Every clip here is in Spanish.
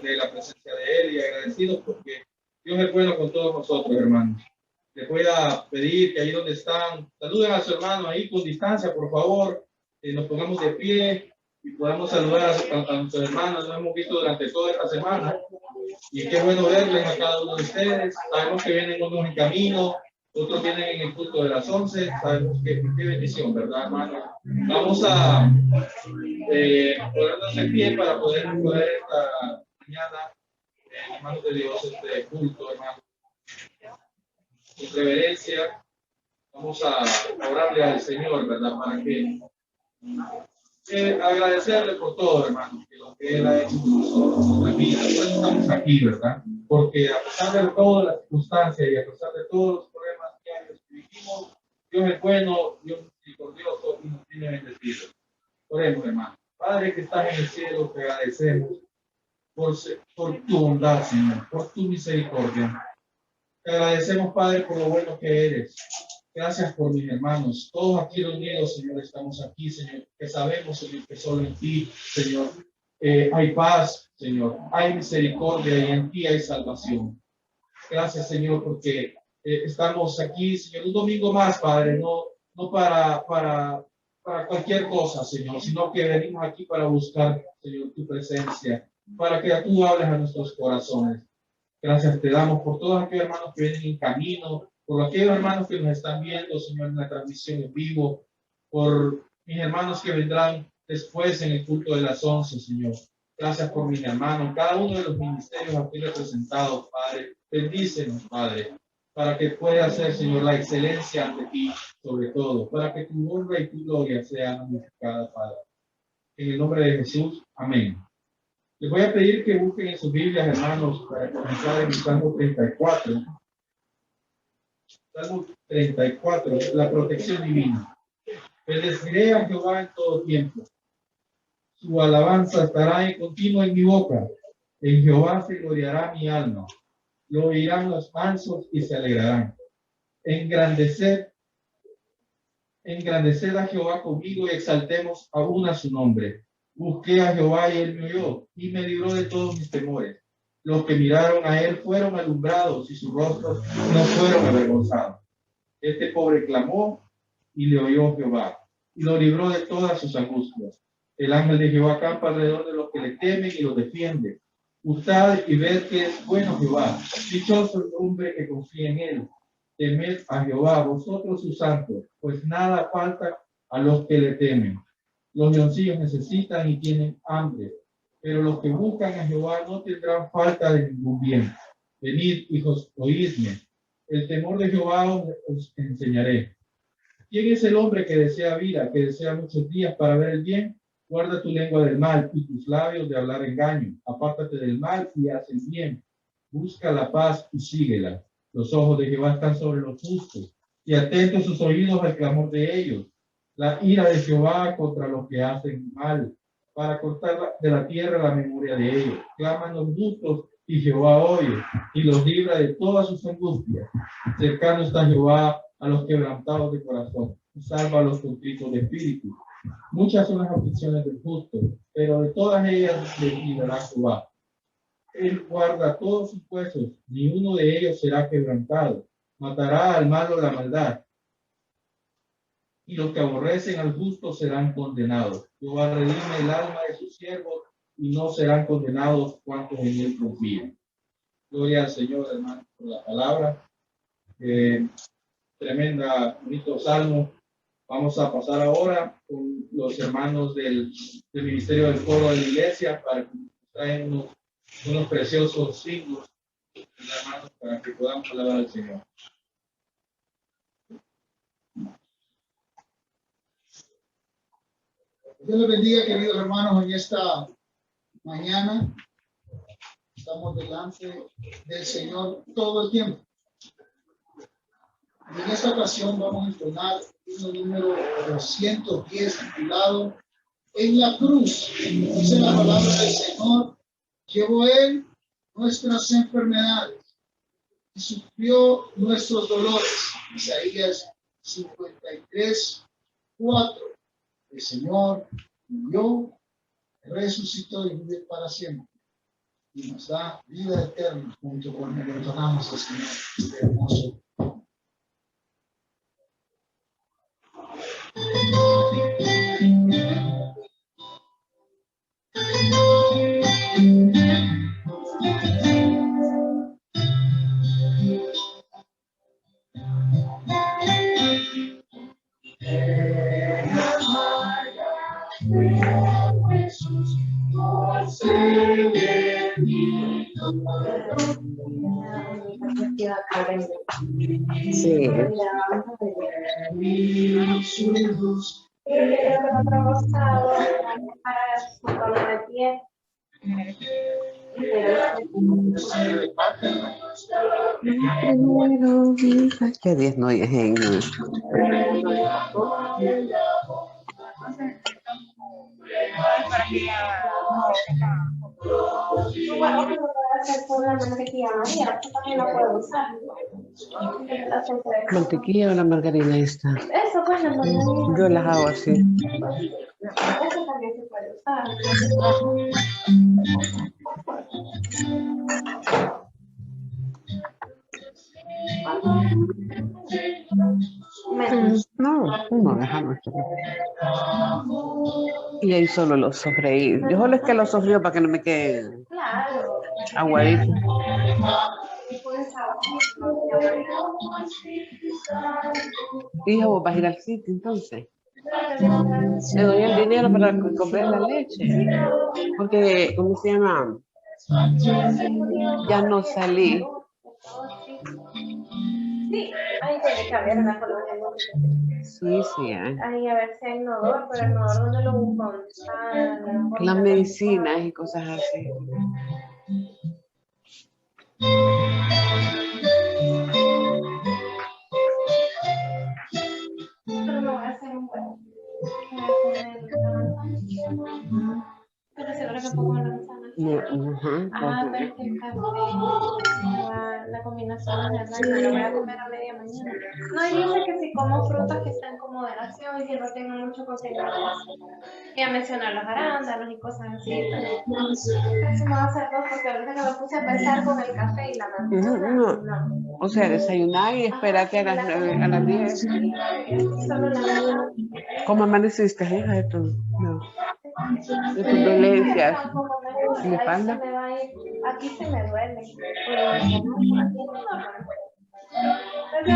de la presencia de Él y agradecidos porque Dios es bueno con todos nosotros, hermanos. Les voy a pedir que ahí donde están, saluden a su hermano ahí con distancia, por favor. Nos pongamos de pie y podamos saludar a nuestros hermanos. Nos hemos visto durante toda esta semana y qué bueno verles a cada uno de ustedes. Sabemos que vienen unos en camino, otros vienen en el culto de las 11. Sabemos que qué bendición, ¿verdad, hermano? Vamos a ponernos en pie para poder esta mañana en manos de Dios este culto, hermano. Con reverencia, vamos a orarle al Señor, ¿verdad? Para que agradecerle por todo, hermano, que lo que Él ha hecho con nosotros, nuestra vida. Por eso estamos aquí, ¿verdad? Porque a pesar de todas las circunstancias y a pesar de todos los problemas que vivimos, Dios es bueno, Dios es misericordioso y nos tiene bendecidos. Oremos, hermano. Padre que estás en el cielo, te agradecemos por tu bondad, Señor, por tu misericordia. Te agradecemos, Padre, por lo bueno que eres. Gracias por mis hermanos. Todos aquí reunidos, Señor, estamos aquí, Señor, que sabemos, Señor, que solo en ti, Señor, hay paz, Señor, hay misericordia y en ti hay salvación. Gracias, Señor, porque estamos aquí, Señor, un domingo más, Padre, no para cualquier cosa, Señor, sino que venimos aquí para buscar, Señor, tu presencia, para que tú hables a nuestros corazones. Gracias te damos por todos aquellos hermanos que vienen en camino, por aquellos hermanos que nos están viendo, Señor, en la transmisión en vivo, por mis hermanos que vendrán después en el culto de las 11, Señor. Gracias por mis hermanos, cada uno de los ministerios aquí representados, Padre. Bendícenos, Padre, para que pueda hacer, Señor, la excelencia ante ti, sobre todo, para que tu honra y tu gloria sean magnificadas, Padre. En el nombre de Jesús, amén. Les voy a pedir que busquen en sus Biblias, hermanos, para comenzar en el Salmo 34. Salmo 34, la protección divina. Bendeciré a Jehová en todo tiempo. Su alabanza estará en continuo en mi boca. En Jehová se gloriará mi alma. Lo oirán los mansos y se alegrarán. Engrandeced a Jehová conmigo y exaltemos aún a su nombre. Busqué a Jehová y él me oyó y me libró de todos mis temores. Los que miraron a él fueron alumbrados y sus rostros no fueron avergonzados. Este pobre clamó y le oyó Jehová y lo libró de todas sus angustias. El ángel de Jehová acampa alrededor de los que le temen y los defiende. Gustad y ved que es bueno Jehová. Dichoso el hombre que confía en él. Temed a Jehová, vosotros sus santos, pues nada falta a los que le temen. Los leoncillos necesitan y tienen hambre, pero los que buscan a Jehová no tendrán falta de ningún bien. Venid, hijos, oídme. El temor de Jehová os enseñaré. ¿Quién es el hombre que desea vida, que desea muchos días para ver el bien? Guarda tu lengua del mal y tus labios de hablar engaño. Apártate del mal y haz el bien. Busca la paz y síguela. Los ojos de Jehová están sobre los justos y atentos sus oídos al clamor de ellos. La ira de Jehová contra los que hacen mal, para cortar de la tierra la memoria de ellos. Claman los justos y Jehová oye y los libra de todas sus angustias. Cercano está Jehová a los quebrantados de corazón y salva a los contritos de espíritu. Muchas son las aflicciones del justo, pero de todas ellas le librará Jehová. Él guarda todos sus huesos, ni uno de ellos será quebrantado. Matará al malo la maldad, y los que aborrecen al justo serán condenados. Jehová redime el alma de sus siervos, y no serán condenados cuantos en él confían. Gloria al Señor, hermano, por la palabra. Tremenda, bonito salmo. Vamos a pasar ahora con los hermanos del Ministerio del Coro de la Iglesia para que nos traen unos preciosos signos, hermanos, para que podamos alabar al Señor. Dios les bendiga, queridos hermanos, en esta mañana. Estamos delante del Señor todo el tiempo. Y en esta ocasión vamos a entonar un número 210 titulado En la cruz. Dice la palabra del Señor: llevó él nuestras enfermedades y sufrió nuestros dolores. Isaías 53, 4. El Señor murió, resucitó y vive para siempre. y nos da vida eterna junto con el que entonamos al Señor. Qué hermoso. Sí. ¿Qué 10 no es en? Mantequilla o la margarina esta. Eso, pues, la margarina. Yo las hago así. Eso también se puede usar. Menos. No, uno déjame. Y ahí solo los sofreí. Yo solo es que los sofrío para que no me queden Claro. aguaditos. Hija, vos vas a ir al sitio entonces. Le doy el dinero para comprar la leche. Porque, ¿cómo se llama? Ya no salí. Sí, ahí tiene que haber una colonia. Sí, sí, Ahí a ver si hay inodoro, pero el inodoro ¿dónde lo busco? las medicinas y cosas así. Pero no voy a hacer un huevo. Pero seguro que pongo la manzana. Pero es que el café, la combinación es verdad, yo lo voy a comer a media mañana. No, y dice que si como frutas que están con moderación y que no tengan mucho contenido. Y a mencionar los arándanos y cosas así, pero casi me va a hacer dos porque ahorita que me puse a pensar con el café y la manzana. No. O sea, desayunar y esperarte a las 10. Solo la mañana. ¿Cómo amaneciste, hija de tu, de tus dolencias? ¿Mi espalda? Aquí se me duele. Pero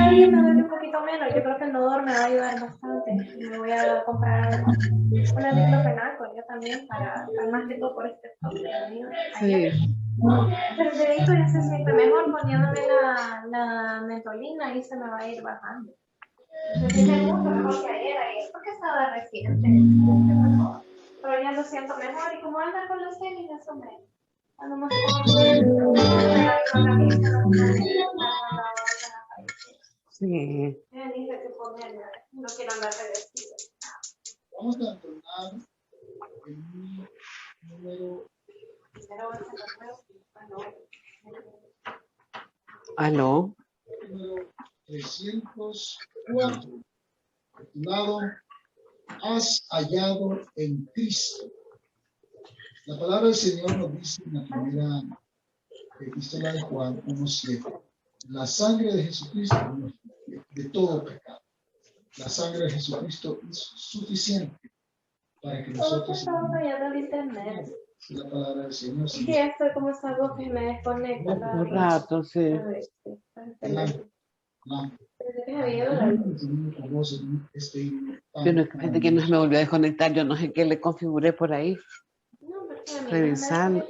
hoy me duele un poquito menos. Yo creo que el nodor me va a ayudar bastante. Me voy a comprar una diclofenaco yo también para más que todo por este problema. Sí. Pero el dedito ya se siente mejor poniéndome la mentolina y se me va a ir bajando. Se siente mucho mejor que ayer. Es porque estaba reciente. Pero ya lo siento mejor y como anda con los tenis, eso me... A lo mejor... Sí. No quiero andar de vestido. Vamos a entonar el número. ¿Aló? Número 304, titulado Has hallado en Cristo. La palabra del Señor nos dice en la primera epístola de Juan 1:7, la sangre de Jesucristo de todo pecado. La sangre de Jesucristo es suficiente para que nosotros... Estaba fallando el internet. La palabra del Señor. Sí, esto como es algo que me desconecta. Un rato, sí. Yo no, gente que no se me volvió a desconectar, yo no sé qué le configuré por ahí. Revisando.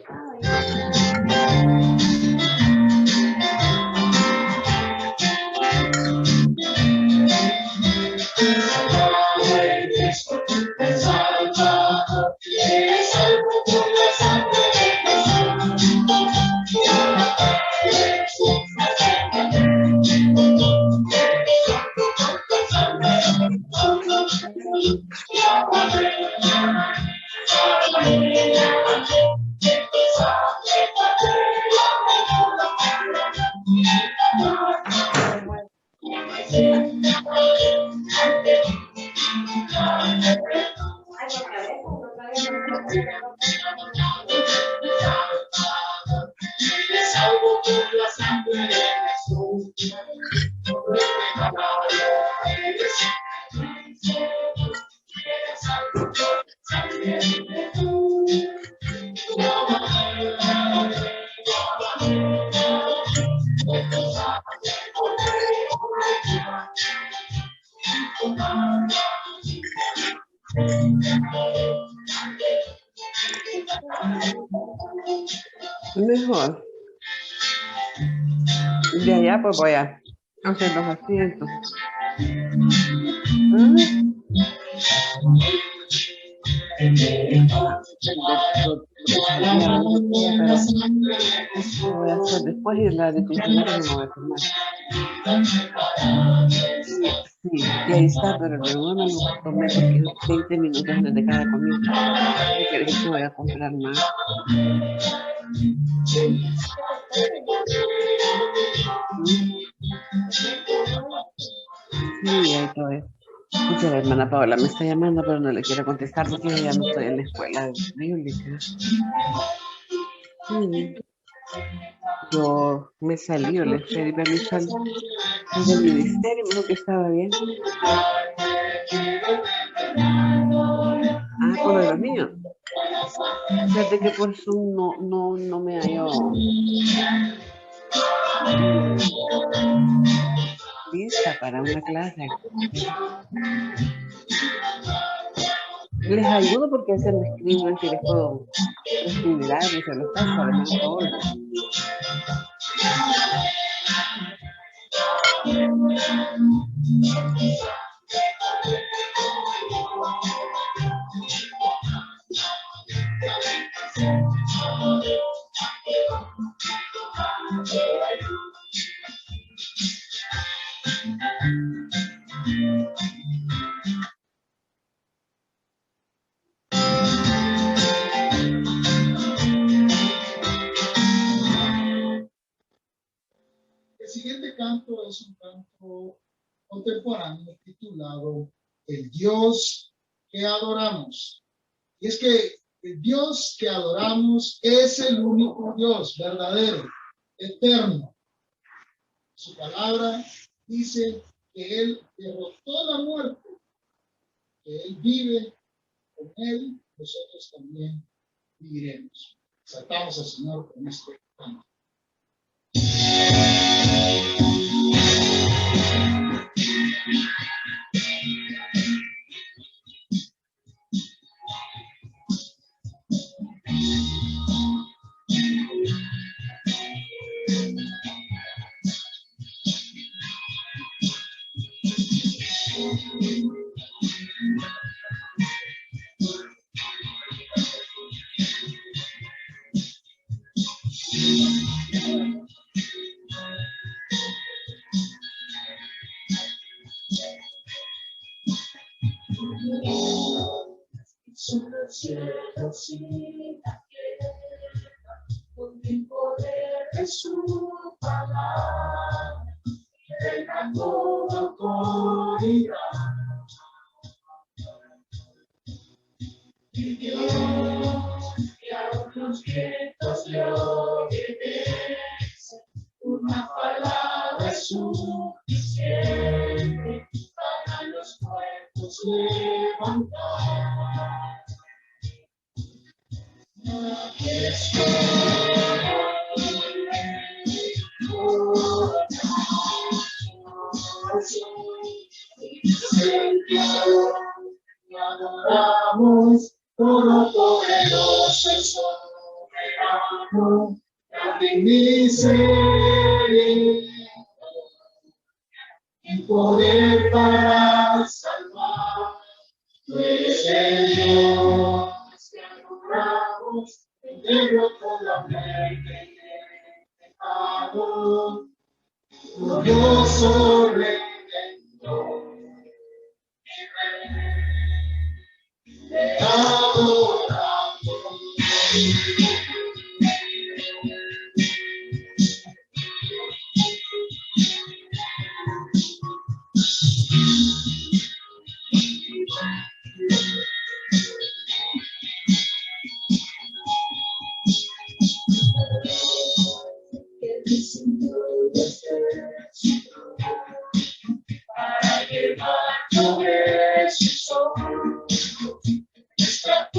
Mejor. De allá pues voy a hacer los asientos. Lo voy a hacer después y la de funcionar no me voy a tomar. Sí, y ahí está, pero luego me lo tomé porque 20 minutos antes de cada comida. ¿Qué querés que voy a comprar más? Sí, ahí todo. Escucha, la hermana Paola me está llamando, pero no le quiero contestar porque yo ya no estoy en la escuela bíblica. Sí. Yo me salí, yo le pedí permiso del ministerio, me dijo que estaba bien. Ah, por lo de los niños. Fíjate que por Zoom no me hallo lista para una clase. Les ayudo porque a veces me escriben si les puedo escribir algo y se los paso a la hermana Paola. El siguiente canto es un canto contemporáneo titulado El Dios que adoramos. Y es que el Dios que adoramos es el único Dios verdadero, eterno. Su palabra dice que Él derrotó la muerte, que Él vive, con Él nosotros también viviremos. Saltamos al Señor con este canto. Sobre el cielo sin la tierra, con el poder de su palabra, reina toda autoridad. Y Dios, que a otros vientos le obedece, una palabra es suficiente para los muertos levantar. Aquí estoy, Señor, te adoramos, todopoderoso y soberano, grande miseria, y poder para salvar. Tú eres el Dios que adoramos, que derrotó la muerte y el pecado. Glorioso Redentor, mi Rey, te adoramos. Para llevar tu beso, nuestra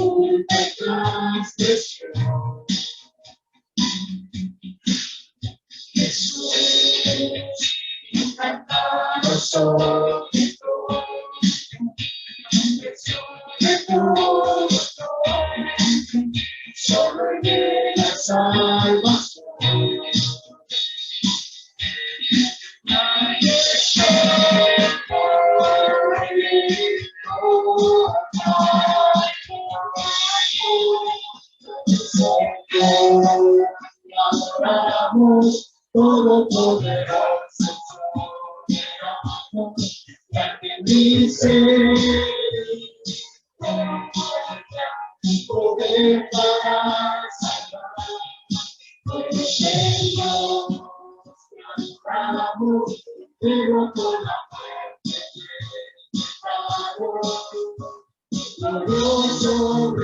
Solo en la salvación. Adoramos todopoderoso, que dice poder para salvar. Señor, adoramos, pero con la muerte glorioso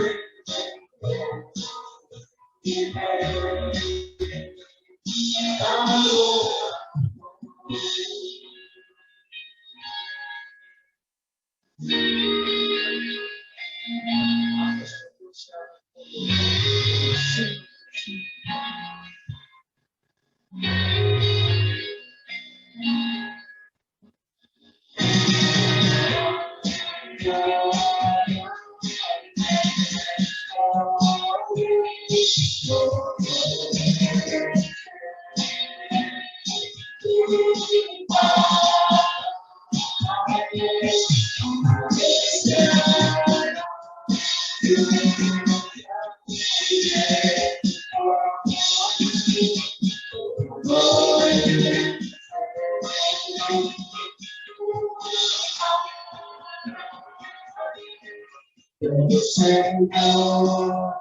Señor,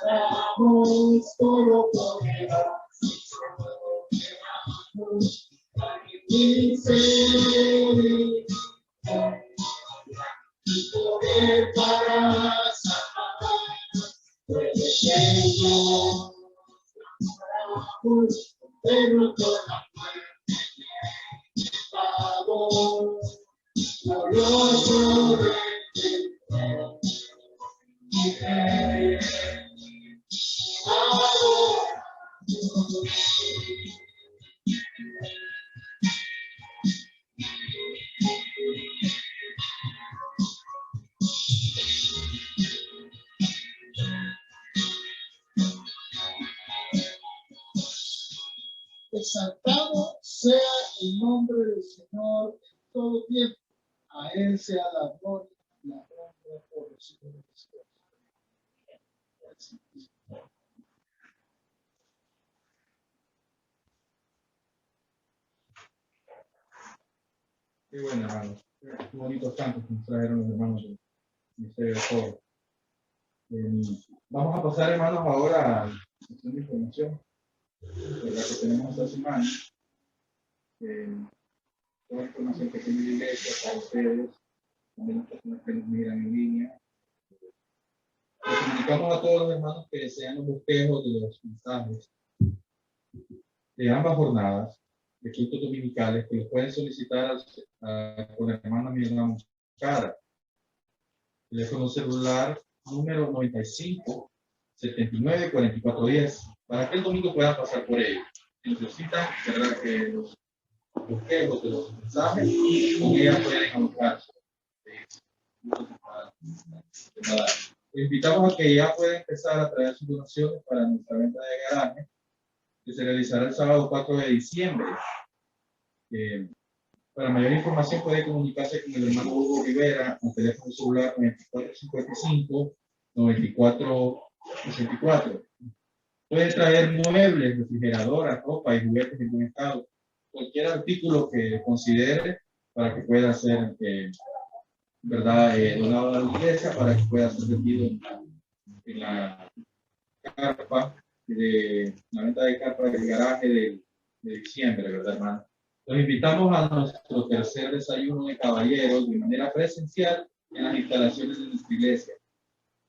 adoramos todopoderoso, dice poder para salvar. Señor, adoramos, pero con la muerte favor, glorioso exaltado sea el nombre del Señor en todo tiempo. A Él sea la gloria y la honra por los siglos de los siglos. Qué bueno, hermanos. Qué bonitos cantos que nos trajeron los hermanos del Ministerio de Coro. Vamos a pasar, hermanos, ahora a la sección de información, la que tenemos esta semana. Toda la información que tiene la iglesia para ustedes, también las personas que nos miran en línea. Les comunicamos a todos los hermanos que desean los bosquejos de los mensajes de ambas jornadas de cultos dominicales, que los pueden solicitar con la hermana Miriam Cara. Teléfono celular número 95 79 44 10, para que el domingo puedan pasar por ello. Si necesitan, ¿verdad?, que los bosquejos de los mensajes, con ella pueden anotarse. Les invitamos a que ya pueda empezar a traer sus donaciones para nuestra venta de garaje, que se realizará el sábado 4 de diciembre. Para mayor información puede comunicarse con el hermano Hugo Rivera al teléfono celular 2455-9464. Puede traer muebles, refrigeradoras, ropa y juguetes en buen estado. Cualquier artículo que considere para que pueda ser donado a la iglesia, para que pueda ser vendido en la carpa de la venta de carpa del garaje de diciembre, ¿verdad, hermano? Los invitamos a nuestro tercer desayuno de caballeros de manera presencial en las instalaciones de nuestra iglesia.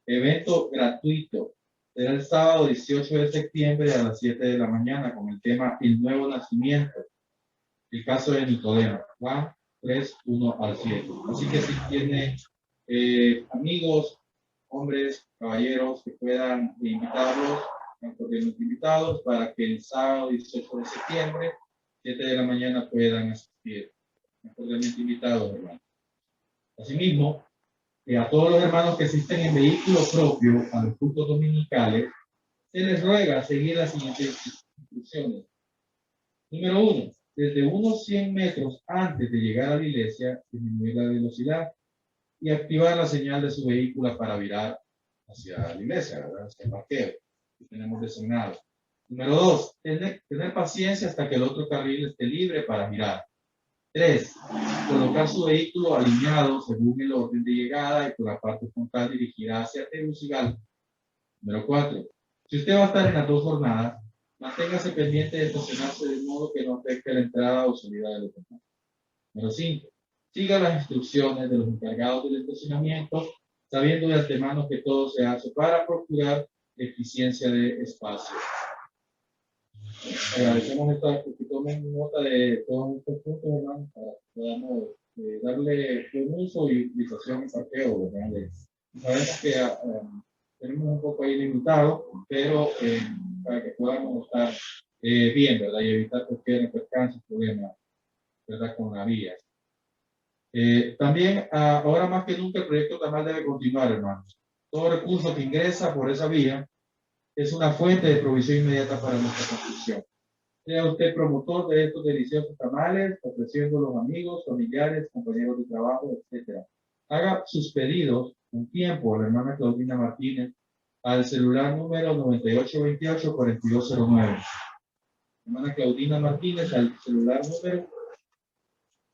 Evento gratuito. Será el sábado 18 de septiembre a las 7 de la mañana con el tema El Nuevo Nacimiento. El caso de Nicodemo. Juan 3, 1 al 7. Así que si tiene amigos hombres, caballeros que puedan invitarlos, cordialmente invitados, para que el sábado 18 de septiembre, 7 de la mañana, puedan asistir. Cordialmente invitados, hermanos. Asimismo, a todos los hermanos que asisten en vehículo propio a los cultos dominicales, se les ruega seguir las siguientes instrucciones. Número 1. Desde unos 100 metros antes de llegar a la iglesia, disminuir la velocidad y activar la señal de su vehículo para virar hacia la iglesia, ¿verdad? Hacia el parqueo que tenemos designado. Número 2. Tener paciencia hasta que el otro carril esté libre para girar. 3. Colocar su vehículo alineado según el orden de llegada y por la parte frontal dirigida hacia Tegucigalpa. Número 4. Si usted va a estar en las dos jornadas, manténgase pendiente de estacionarse de modo que no afecte la entrada o salida de los demás. Número 5. Siga las instrucciones de los encargados del estacionamiento, sabiendo de antemano que todo se hace para procurar eficiencia de espacio. Agradecemos que tomen nota de todos estos puntos, hermanos, para que podamos darle buen uso y utilización en parqueo, ¿verdad? Sabemos que tenemos un poco ahí limitado, pero para que podamos estar bien, ¿verdad? Y evitar cualquier percance, problema, ¿verdad? Con la vía. También, ahora más que nunca, el proyecto Tamal debe continuar, hermanos. Todo recurso que ingresa por esa vía es una fuente de provisión inmediata para nuestra construcción. Sea usted promotor de estos deliciosos tamales, ofreciendo a los amigos, familiares, compañeros de trabajo, etc. Haga sus pedidos con tiempo a la hermana Claudina Martínez al celular número 9828-4209. Hermana Claudina Martínez al celular número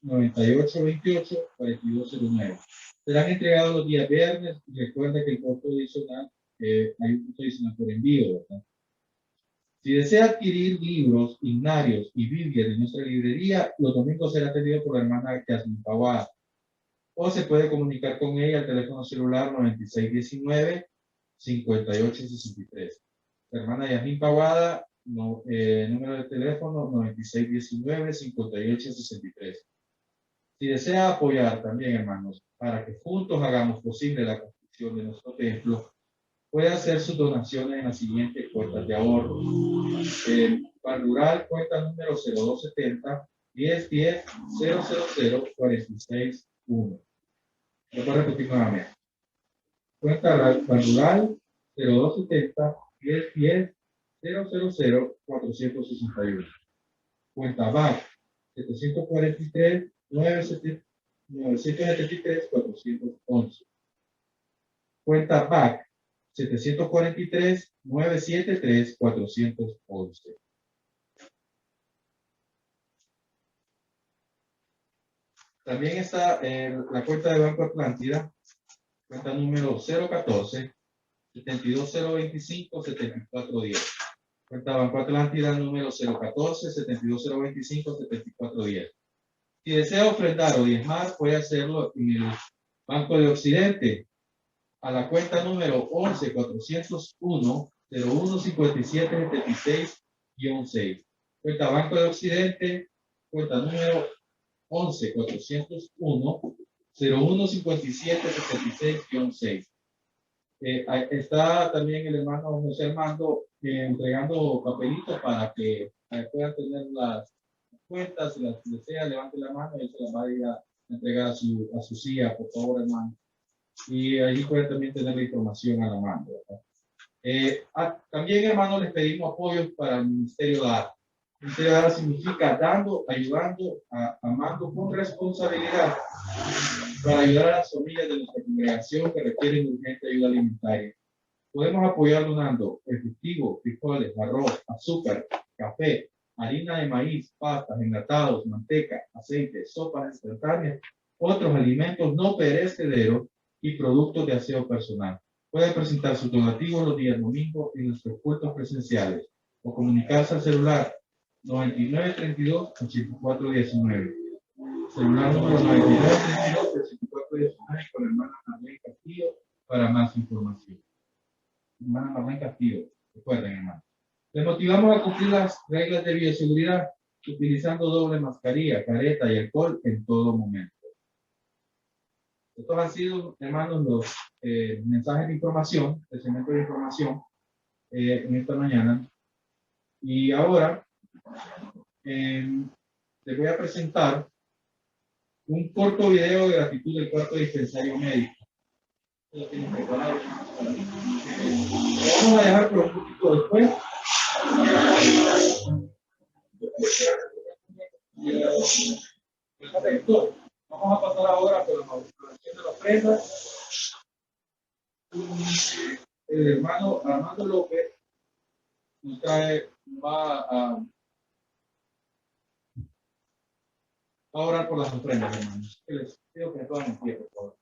9828-4209. Serán entregados los días viernes y recuerda que el costo adicional, hay un costo adicional por envío, ¿verdad? Si desea adquirir libros, himnarios y Biblia de nuestra librería, los domingos será atendido por la hermana Yasmin Pavada. O se puede comunicar con ella al teléfono celular 9619-5863. La hermana Yasmin Pavada, número de teléfono 9619-5863. Si desea apoyar también, hermanos, para que juntos hagamos posible la construcción de nuestro templo, puede hacer sus donaciones en las siguientes cuentas de ahorro. Pan Rural, cuenta número 0270 1010 000 461. Lo voy a repetir nuevamente. Cuenta Pan Rural 0270 1010 000 461. Cuenta BAC 743 973 411. Cuenta BAC 743-973-411. También está la cuenta de Banco Atlántida, cuenta número 014-72025-7410. Cuenta Banco Atlántida número 014-72025-7410. Si desea ofrendar o diezmar, puede hacerlo en el Banco de Occidente, a la cuenta número 11-401-0157-76-6. Cuenta Banco de Occidente, cuenta número 11-401-0157-76-6. Está también el hermano José Armando entregando papelitos para que puedan tener las cuentas. Si las desea, levante la mano y se las va a ir a entregar a su silla, por favor, hermano. Y allí pueden también tener la información a la mano, ¿verdad? También, hermanos, les pedimos apoyos para el Ministerio de Arte. El Ministerio de Arte significa dando, ayudando, amando con responsabilidad para ayudar a las familias de nuestra congregación que requieren urgente ayuda alimentaria. Podemos apoyar donando efectivo, frijoles, arroz, azúcar, café, harina de maíz, pastas, enlatados, manteca, aceite, sopas instantáneas, otros alimentos no perecederos y productos de aseo personal. Puede presentar sus donativos los días domingos en nuestros cultos presenciales o comunicarse al celular 9932-8419. Celular número 9932-8419 con la hermana Marlene Castillo para más información. Hermana Marlene Castillo, recuerden, hermano. Les motivamos a cumplir las reglas de bioseguridad utilizando doble mascarilla, careta y alcohol en todo momento. Estos han sido, hermanos, los mensajes de información, el segmento de información en esta mañana. Y ahora les voy a presentar un corto video de gratitud del cuarto dispensario médico. Lo tienen preparado. Lo vamos a dejar por un poquito después. Perfecto. Vamos a pasar ahora por la inauguración de la ofrenda. El hermano Armando López nos va a orar por las ofrendas, hermanos. Les pido que me tomen en pie, por favor.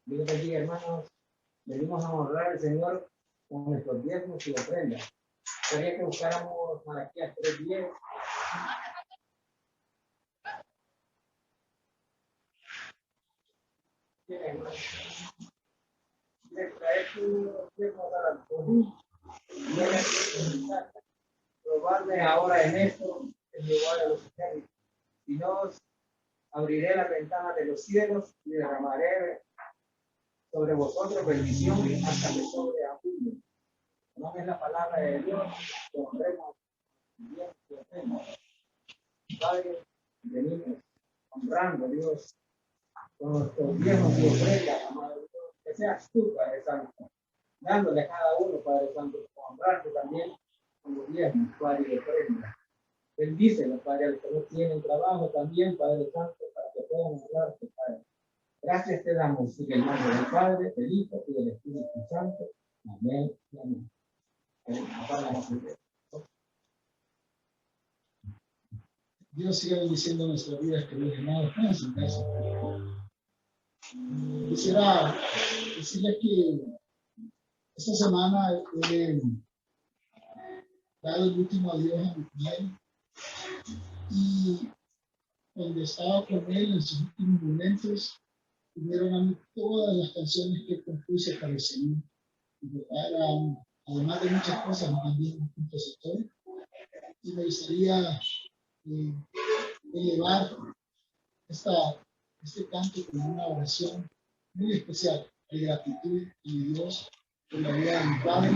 Dios bendiga, hermanos. Venimos a honrar al Señor con nuestros diezmos y ofrendas. Quería que buscáramos Malaquías 3:10. Bien, hermanos. Traer tus diezmos al alcohol. Probarme ahora en esto, en lugar de los ejércitos. Si no, abriré las ventanas de los cielos y derramaré sobre vosotros bendición hasta que sobreabunde. No es la palabra de Dios, que honremos bien que hacemos. Padre, venimos honrando a Dios con nuestros diezmos y ofrendas, amado Dios, que seas tú, Padre Santo, dándole a cada uno, Padre Santo, honrarte también con los diezmos, Padre, y ofrendas. Bendícelos, Padre, a los que no tienen trabajo también, Padre Santo, para que puedan honrarte, Padre. Gracias te damos en el nombre del Padre, del Hijo y del Espíritu Santo. Amén y amén. Dios siga bendiciendo nuestras vidas, queridos hermanos. Pónganse en casa. Quisiera decirles que esta semana he dado el último adiós a mi padre, y cuando estaba con él en sus últimos momentos, vinieron a mí todas las canciones que compuse para el Señor. Además de muchas cosas, también un compositor. Y me gustaría elevar este canto como una oración muy especial de gratitud a Dios por la vida de mi padre.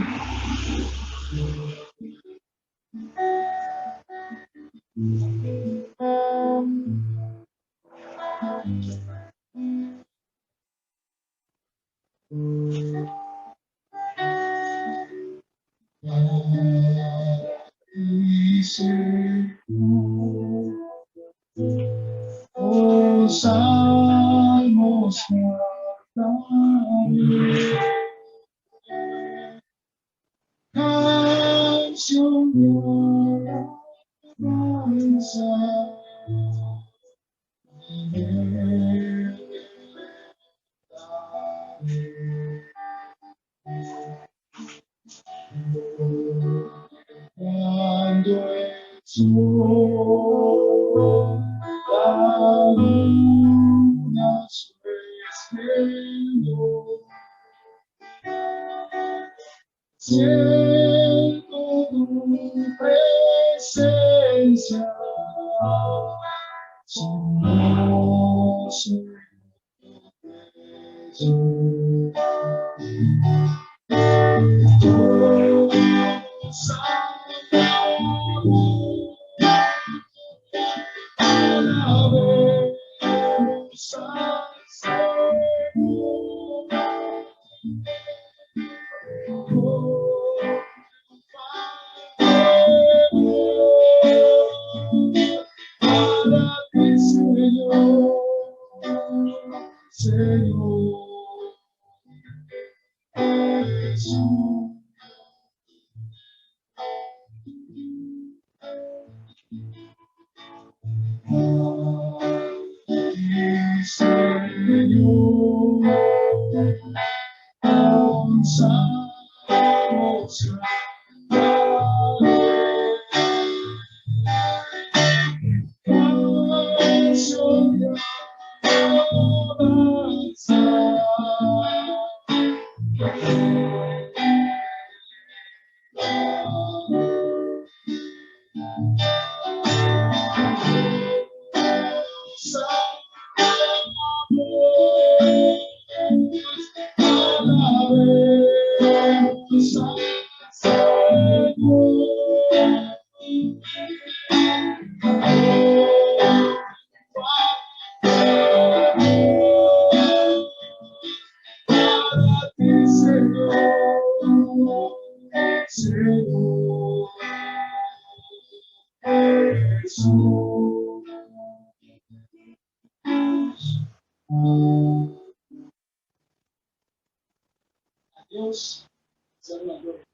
Salmos canción de alabanza. Cuando el sol, la luna, su esplendor, siento tu presencia, su voz, Dios sea la gloria.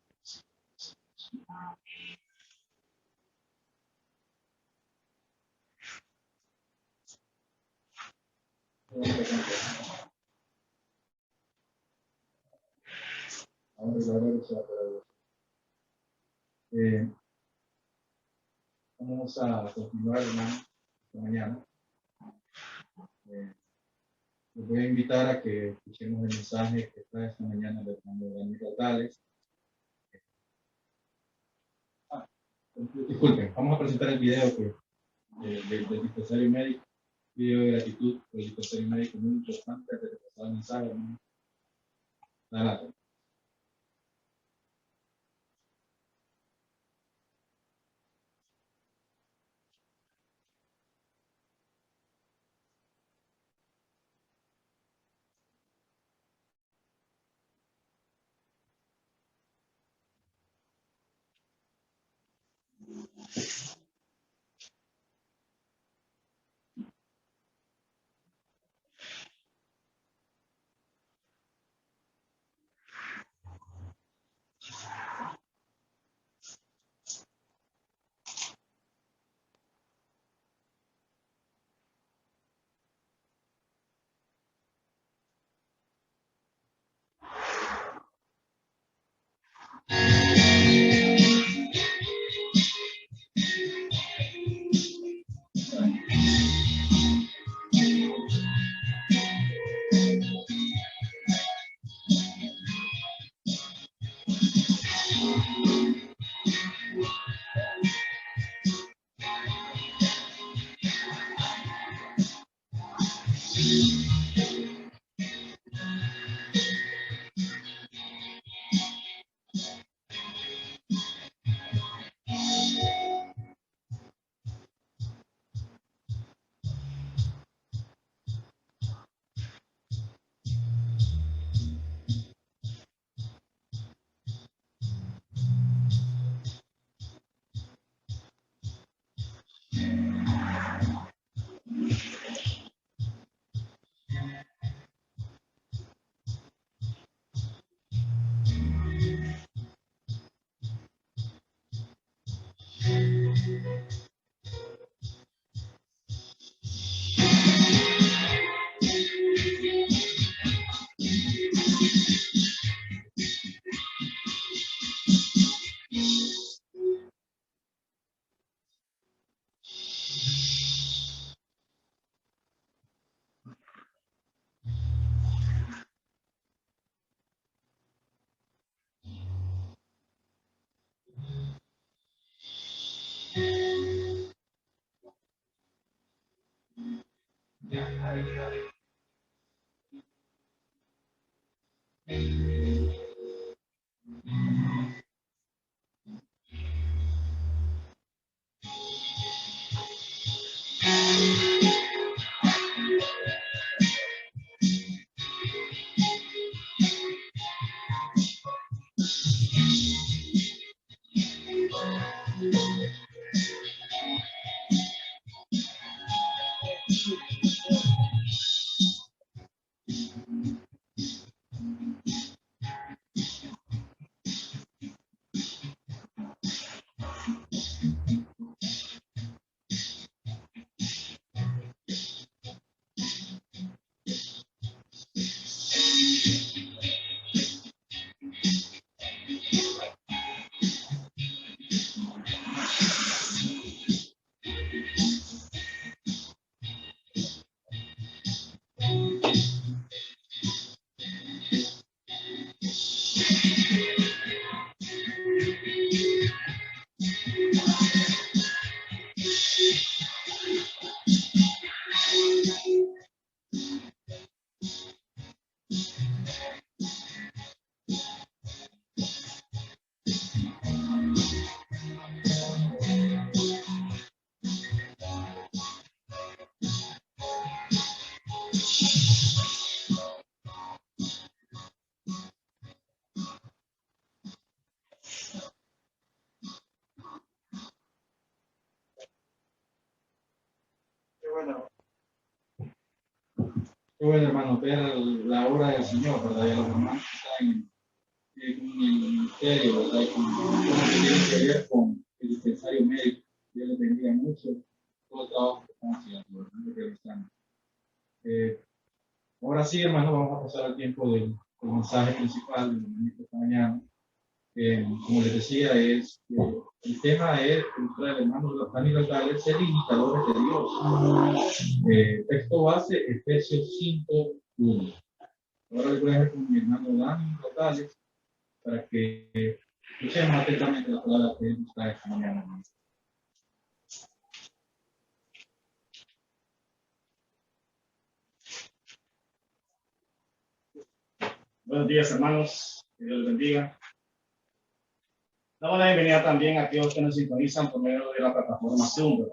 Ahora la gloria sea para Dios. Vamos a continuar, hermano, esta mañana. Les voy a invitar a que escuchemos el mensaje que está esta mañana del hermano Daniel González. Disculpen, vamos a presentar el video del dispensario médico, video de gratitud por el dispensario médico, muy importante antes de pasar el mensaje, hermano. Adelante. Qué bueno, hermano, ver la obra del Señor, ¿verdad? Y a los hermanos que están en el ministerio, ¿verdad? Y con lo que tiene que ver con el dispensario médico. Dios les bendiga mucho todo el trabajo que están haciendo, ¿verdad? Realizando. Ahora sí, hermano, vamos a pasar al tiempo del mensaje principal de esta mañana. Como les decía, el tema es el hermano Dani González, ser imitadores de Dios. Texto base, Efesios 5:1. Ahora les voy a dejar con mi hermano Dani González para que escuchemos atentamente la palabra que él nos trae esta mañana. Buenos días, hermanos. Que Dios les bendiga. Damos la bienvenida también a aquellos que nos sintonizan por medio de la plataforma Zoom.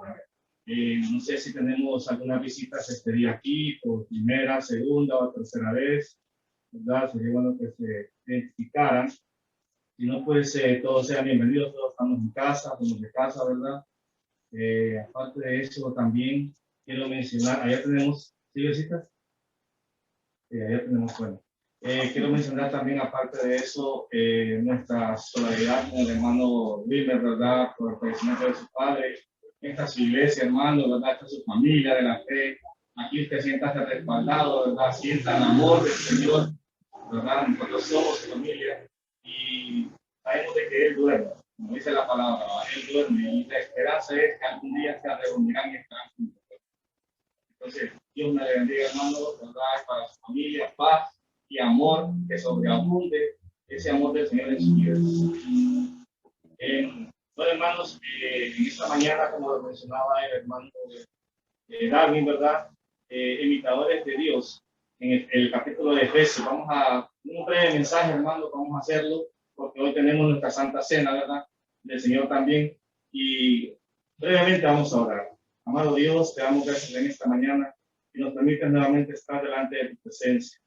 No sé si tenemos algunas visitas este día aquí, por primera, segunda o tercera vez, ¿verdad? Sería bueno que se identificaran. Si no, pues todos sean bienvenidos, todos estamos en casa, somos de casa, ¿verdad? Aparte de eso, también quiero mencionar, allá tenemos, ¿sí, visitas? Allá tenemos, bueno. Quiero mencionar también, aparte de eso, nuestra solidaridad con el hermano Wilmer, ¿verdad? Por el fallecimiento de su padre. Esta es su iglesia, hermano, ¿verdad? Esta es su familia de la fe. Aquí usted sienta respaldado, ¿verdad? Sienta el amor del Señor, ¿verdad? Nosotros somos su familia y sabemos de que Él duerme, como dice la palabra, ¿verdad? Él duerme y la esperanza es que algún día se reunirán y estarán juntos. Entonces, Dios me bendiga, hermano, ¿verdad? Para su familia, paz y amor que sobreabunde ese amor del Señor en su vida. Bueno, hermanos, en esta mañana, como lo mencionaba el hermano Darwin, ¿verdad? Imitadores de Dios, en el capítulo de Efesios. Vamos a un breve mensaje, hermano, vamos a hacerlo, porque hoy tenemos nuestra Santa Cena, ¿verdad? Del Señor también. Y brevemente vamos a orar. Amado Dios, te damos gracias en esta mañana y nos permites nuevamente estar delante de tu presencia.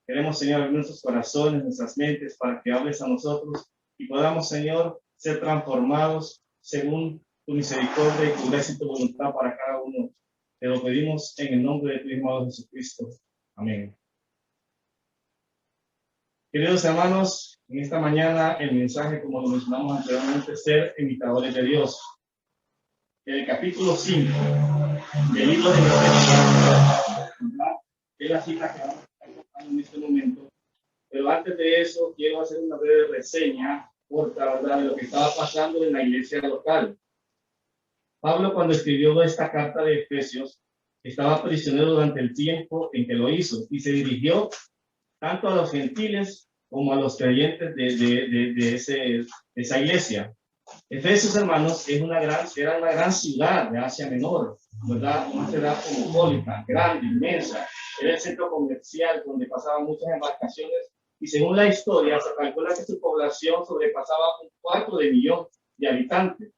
Queremos, Señor, abrir nuestros corazones, nuestras mentes, para que hables a nosotros y podamos, Señor, ser transformados según tu misericordia y tu gracia y tu voluntad para cada uno. Te lo pedimos en el nombre de tu Hijo Jesucristo. Amén. Queridos hermanos, en esta mañana el mensaje, como lo mencionamos anteriormente, es ser imitadores de Dios. En el capítulo 5 del libro de Efesios, es la cita que vamos en este momento, pero antes de eso quiero hacer una breve reseña corta, ¿verdad?, de lo que estaba pasando en la iglesia local. Pablo, cuando escribió esta carta de Efesios, estaba prisionero durante el tiempo en que lo hizo y se dirigió tanto a los gentiles como a los creyentes de esa iglesia. Efesios, hermanos, era una gran ciudad de Asia Menor, ¿verdad? Una ciudad cosmopolita, grande, inmensa. Era el centro comercial donde pasaban muchas embarcaciones y según la historia se calcula que su población sobrepasaba un 4 de habitantes.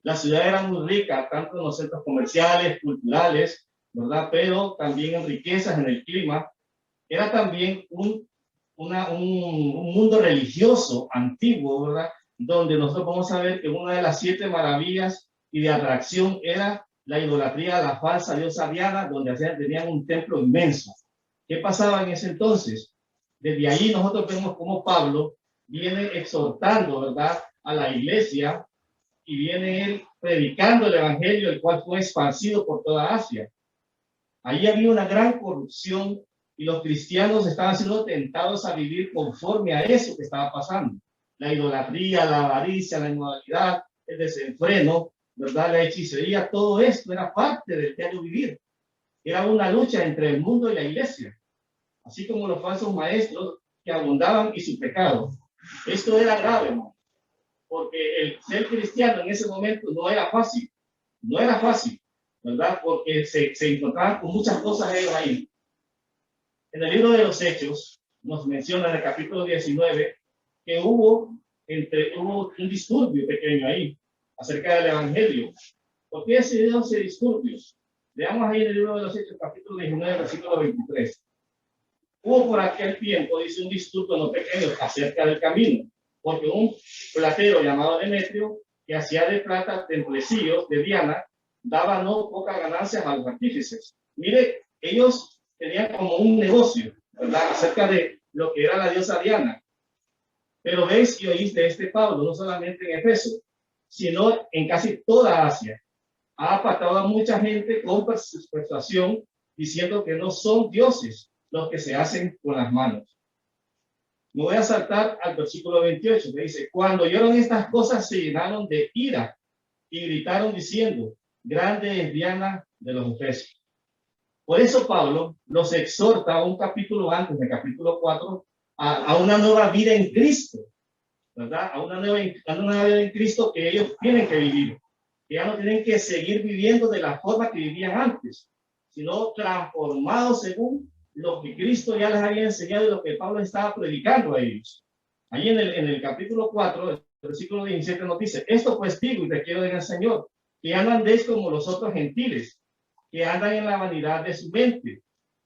La ciudad era muy rica, tanto en los centros comerciales, culturales, ¿verdad? Pero también en riquezas, en el clima. Era también un mundo religioso antiguo, ¿verdad? Donde nosotros vamos a ver que una de las 7 maravillas y de atracción era la idolatría a la falsa diosa Diana, donde tenían un templo inmenso. ¿Qué pasaba en ese entonces? Desde ahí nosotros vemos cómo Pablo viene exhortando, ¿verdad?, a la iglesia y viene él predicando el evangelio, el cual fue esparcido por toda Asia. Ahí había una gran corrupción y los cristianos estaban siendo tentados a vivir conforme a eso que estaba pasando. La idolatría, la avaricia, la inmoralidad, el desenfreno, ¿verdad?, la hechicería, todo esto era parte del diario vivir. Era una lucha entre el mundo y la iglesia, así como los falsos maestros que abundaban y su pecado. Esto era grave, hermano, porque el ser cristiano en ese momento no era fácil, ¿verdad? Porque se encontraban con muchas cosas ahí. En el libro de los Hechos nos menciona en el capítulo 19 que hubo un disturbio pequeño ahí acerca del evangelio. ¿Por qué se dieron ese disturbio? Veamos ahí en el libro de los Hechos, capítulo 19, versículo 23. Hubo por aquel tiempo, dice, un disturbo no pequeño acerca del camino, porque un platero llamado Demetrio, que hacía de plata templecillos de Diana, daba no pocas ganancias a los artífices. Mire, ellos tenían como un negocio, ¿verdad?, acerca de lo que era la diosa Diana. Pero veis y oís de este Pablo, no solamente en Efeso, sino en casi toda Asia. Ha apartado a mucha gente con persuasión, diciendo que no son dioses los que se hacen con las manos. Me voy a saltar al versículo 28, que dice, cuando oyeron estas cosas se llenaron de ira y gritaron diciendo, grande es Diana de los Efesios. Por eso Pablo los exhorta un capítulo antes, del capítulo 4, a una nueva vida en Cristo, ¿verdad? A una nueva vida en Cristo que ellos tienen que vivir. Que ya no tienen que seguir viviendo de la forma que vivían antes, sino transformados según lo que Cristo ya les había enseñado y lo que Pablo estaba predicando a ellos. Allí en el capítulo 4, el versículo 17 nos dice, esto pues digo y te quiero en el Señor, que ya no andéis como los otros gentiles, que andan en la vanidad de su mente,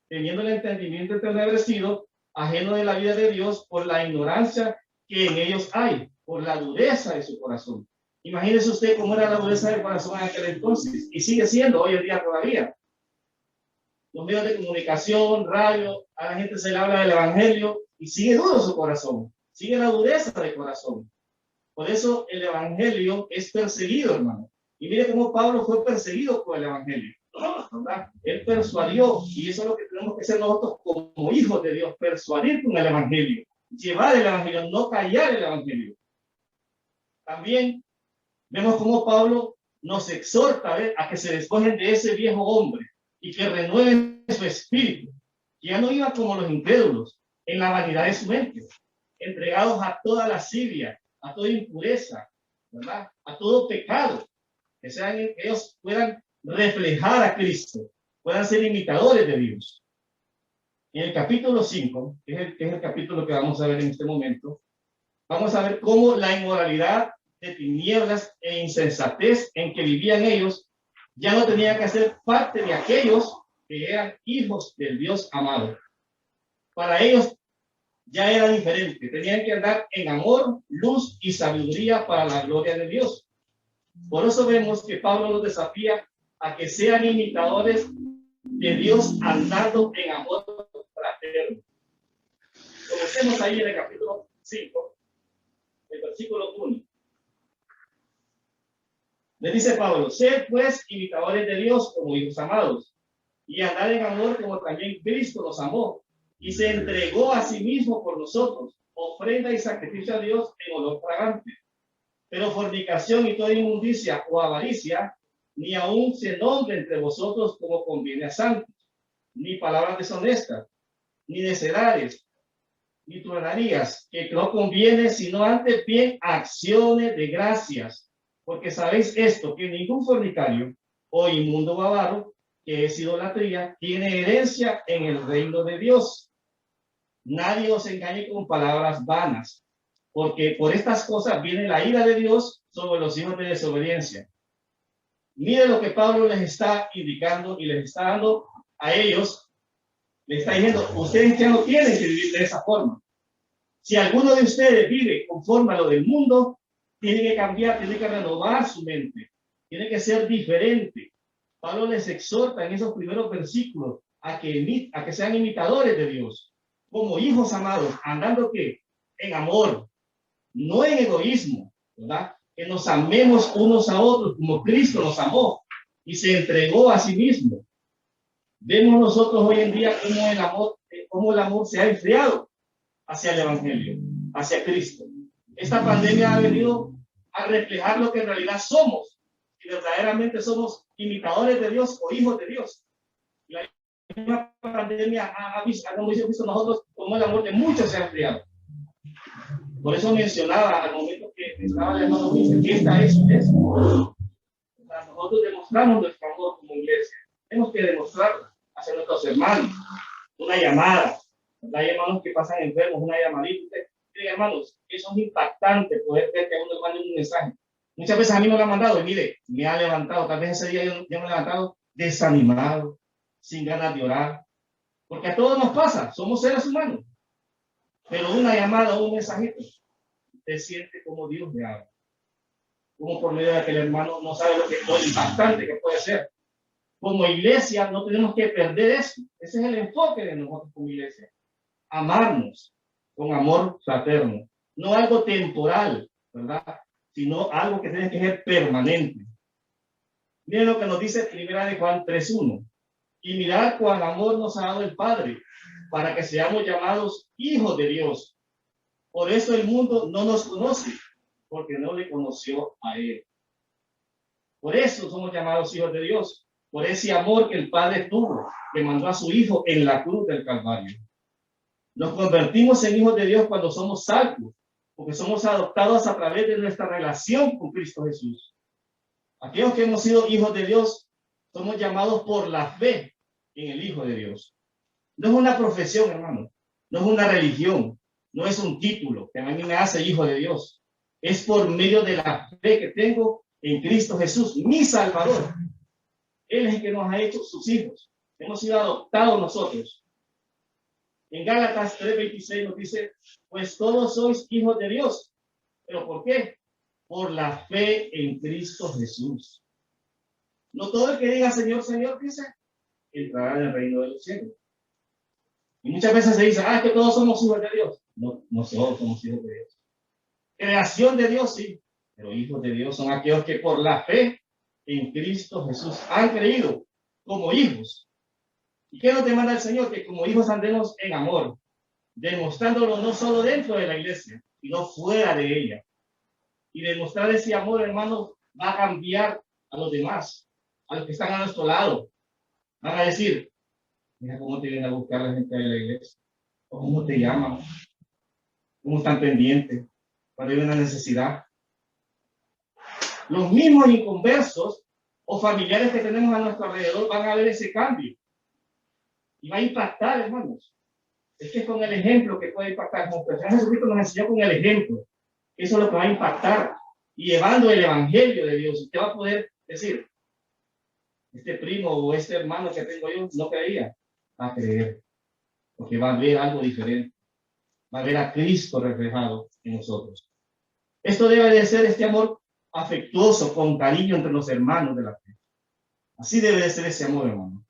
teniendo el entendimiento entenebrecido, ajeno de la vida de Dios por la ignorancia que en ellos hay, por la dureza de su corazón. Imagínese usted cómo era la dureza del corazón en aquel entonces, y sigue siendo hoy en día todavía. Los medios de comunicación, radio, a la gente se le habla del evangelio y sigue duro su corazón, sigue la dureza del corazón. Por eso el evangelio es perseguido, hermano. Y mire cómo Pablo fue perseguido por el evangelio, ¿verdad? Él persuadió, y eso es lo que tenemos que hacer nosotros como hijos de Dios, persuadir con el evangelio, llevar el evangelio, no callar el evangelio. También vemos cómo Pablo nos exhorta a que se despojen de ese viejo hombre y que renueven su espíritu, que ya no iba como los incrédulos en la vanidad de su mente, entregados a toda lascivia, a toda impureza, ¿verdad?, a todo pecado, que ellos puedan reflejar a Cristo, puedan ser imitadores de Dios. En el capítulo 5, que es el capítulo que vamos a ver en este momento, vamos a ver cómo la inmoralidad de tinieblas e insensatez en que vivían ellos ya no tenía que ser parte de aquellos que eran hijos del Dios amado. Para ellos ya era diferente, tenían que andar en amor, luz y sabiduría para la gloria de Dios. Por eso vemos que Pablo los desafía a que sean imitadores de Dios andando en amor fraterno. Comencemos ahí en el capítulo 5, el versículo 1. Le dice Pablo, sed pues imitadores de Dios como hijos amados, y andad en amor como también Cristo nos amó, y se entregó a sí mismo por nosotros, ofrenda y sacrificio a Dios en olor fragante. Pero fornicación y toda inmundicia o avaricia, ni aun se nombre entre vosotros como conviene a santos, ni palabras deshonestas, ni necedades, ni truanerías, que no conviene, sino antes bien acciones de gracias. Porque sabéis esto, que ningún fornicario o inmundo bávaro, que es idolatría, tiene herencia en el reino de Dios. Nadie os engañe con palabras vanas, porque por estas cosas viene la ira de Dios sobre los hijos de desobediencia. Miren lo que Pablo les está indicando y les está dando a ellos. Les está diciendo, ustedes ya no tienen que vivir de esa forma. Si alguno de ustedes vive conforme a lo del mundo, tiene que cambiar, tiene que renovar su mente, tiene que ser diferente. Pablo les exhorta en esos primeros versículos a que sean imitadores de Dios, como hijos amados, andando ¿qué? En amor, no en egoísmo, ¿verdad? Que nos amemos unos a otros como Cristo nos amó y se entregó a sí mismo. Vemos nosotros hoy en día cómo el amor se ha enfriado hacia el Evangelio, hacia Cristo. Esta pandemia ha venido a reflejar lo que en realidad somos, y verdaderamente somos imitadores de Dios o hijos de Dios. La misma pandemia hemos visto nosotros como el amor de muchos se ha enfriado. Por eso mencionaba al momento que mencionaba el hermano Luis, que esta es iglesia. Nosotros demostramos nuestro amor como iglesia. Tenemos que demostrarlo hacia nuestros hermanos. Una llamada. Hay hermanos que pasan enfermos, una llamadita. Hermanos, eso es impactante poder ver que uno manda un mensaje. Muchas veces a mí me lo han mandado y mire, me ha levantado. Tal vez ese día yo me he levantado desanimado, sin ganas de orar. Porque a todos nos pasa, somos seres humanos. Pero una llamada o un mensajito, te siente como Dios le habla. Como por medio de que el hermano no sabe lo impactante que puede ser. Como iglesia no tenemos que perder eso. Ese es el enfoque de nosotros como iglesia. Amarnos con amor fraterno. No algo temporal, ¿verdad? Sino algo que tiene que ser permanente. Miren lo que nos dice 1 de Juan 3:1. Y mirad cuán amor nos ha dado el Padre, para que seamos llamados hijos de Dios. Por eso el mundo no nos conoce, porque no le conoció a Él. Por eso somos llamados hijos de Dios, por ese amor que el Padre tuvo, que mandó a su Hijo en la cruz del Calvario. Nos convertimos en hijos de Dios cuando somos salvos, porque somos adoptados a través de nuestra relación con Cristo Jesús. Aquellos que hemos sido hijos de Dios, somos llamados por la fe en el Hijo de Dios. No es una profesión, hermano, no es una religión, no es un título que a mí me hace hijo de Dios. Es por medio de la fe que tengo en Cristo Jesús, mi Salvador. Él es el que nos ha hecho sus hijos. Hemos sido adoptados nosotros. En Gálatas 3:26 nos dice, pues todos sois hijos de Dios. ¿Pero por qué? Por la fe en Cristo Jesús. No todo el que diga Señor, Señor, dice, entrará en el reino de los cielos. Y muchas veces se dice, es que todos somos hijos de Dios. No, no todos somos hijos de Dios. Creación de Dios, sí, pero hijos de Dios son aquellos que por la fe en Cristo Jesús han creído como hijos. ¿Y qué nos demanda el Señor? Que como hijos andemos en amor, demostrándolo no solo dentro de la iglesia, sino fuera de ella. Y demostrar ese amor, hermano, va a cambiar a los demás, a los que están a nuestro lado. Van a decir, mira cómo te viene a buscar la gente de la iglesia, o cómo te llaman, cómo están pendientes, cuando hay una necesidad. Los mismos inconversos o familiares que tenemos a nuestro alrededor van a ver ese cambio. Y va a impactar, hermanos. Es que es con el ejemplo que puede impactar. Como Jesucristo nos enseñó con el ejemplo. Eso es lo que va a impactar. Y llevando el evangelio de Dios, usted va a poder decir, este primo o este hermano que tengo yo no creía, va a creer. Porque va a ver algo diferente. Va a ver a Cristo reflejado en nosotros. Esto debe de ser este amor afectuoso, con cariño entre los hermanos de la fe. Así debe de ser ese amor, hermano.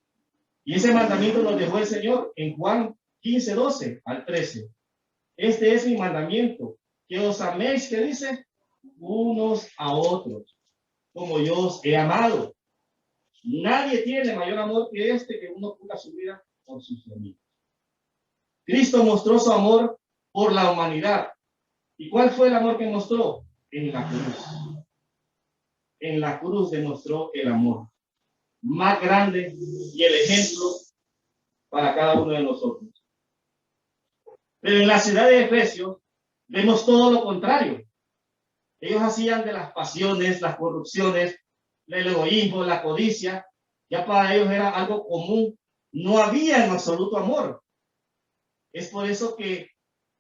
Y ese mandamiento nos dejó el Señor en Juan 15:12 al 13. Este es mi mandamiento, que os améis, que dice, unos a otros, como yo os he amado. Nadie tiene mayor amor que este, que uno ponga su vida por sus amigos. Cristo mostró su amor por la humanidad. ¿Y cuál fue el amor que mostró? En la cruz. En la cruz demostró el amor más grande y el ejemplo para cada uno de nosotros. Pero en la ciudad de Efesios vemos todo lo contrario. Ellos hacían de las pasiones, las corrupciones, el egoísmo, la codicia, ya para ellos era algo común. No había en absoluto amor. Es por eso que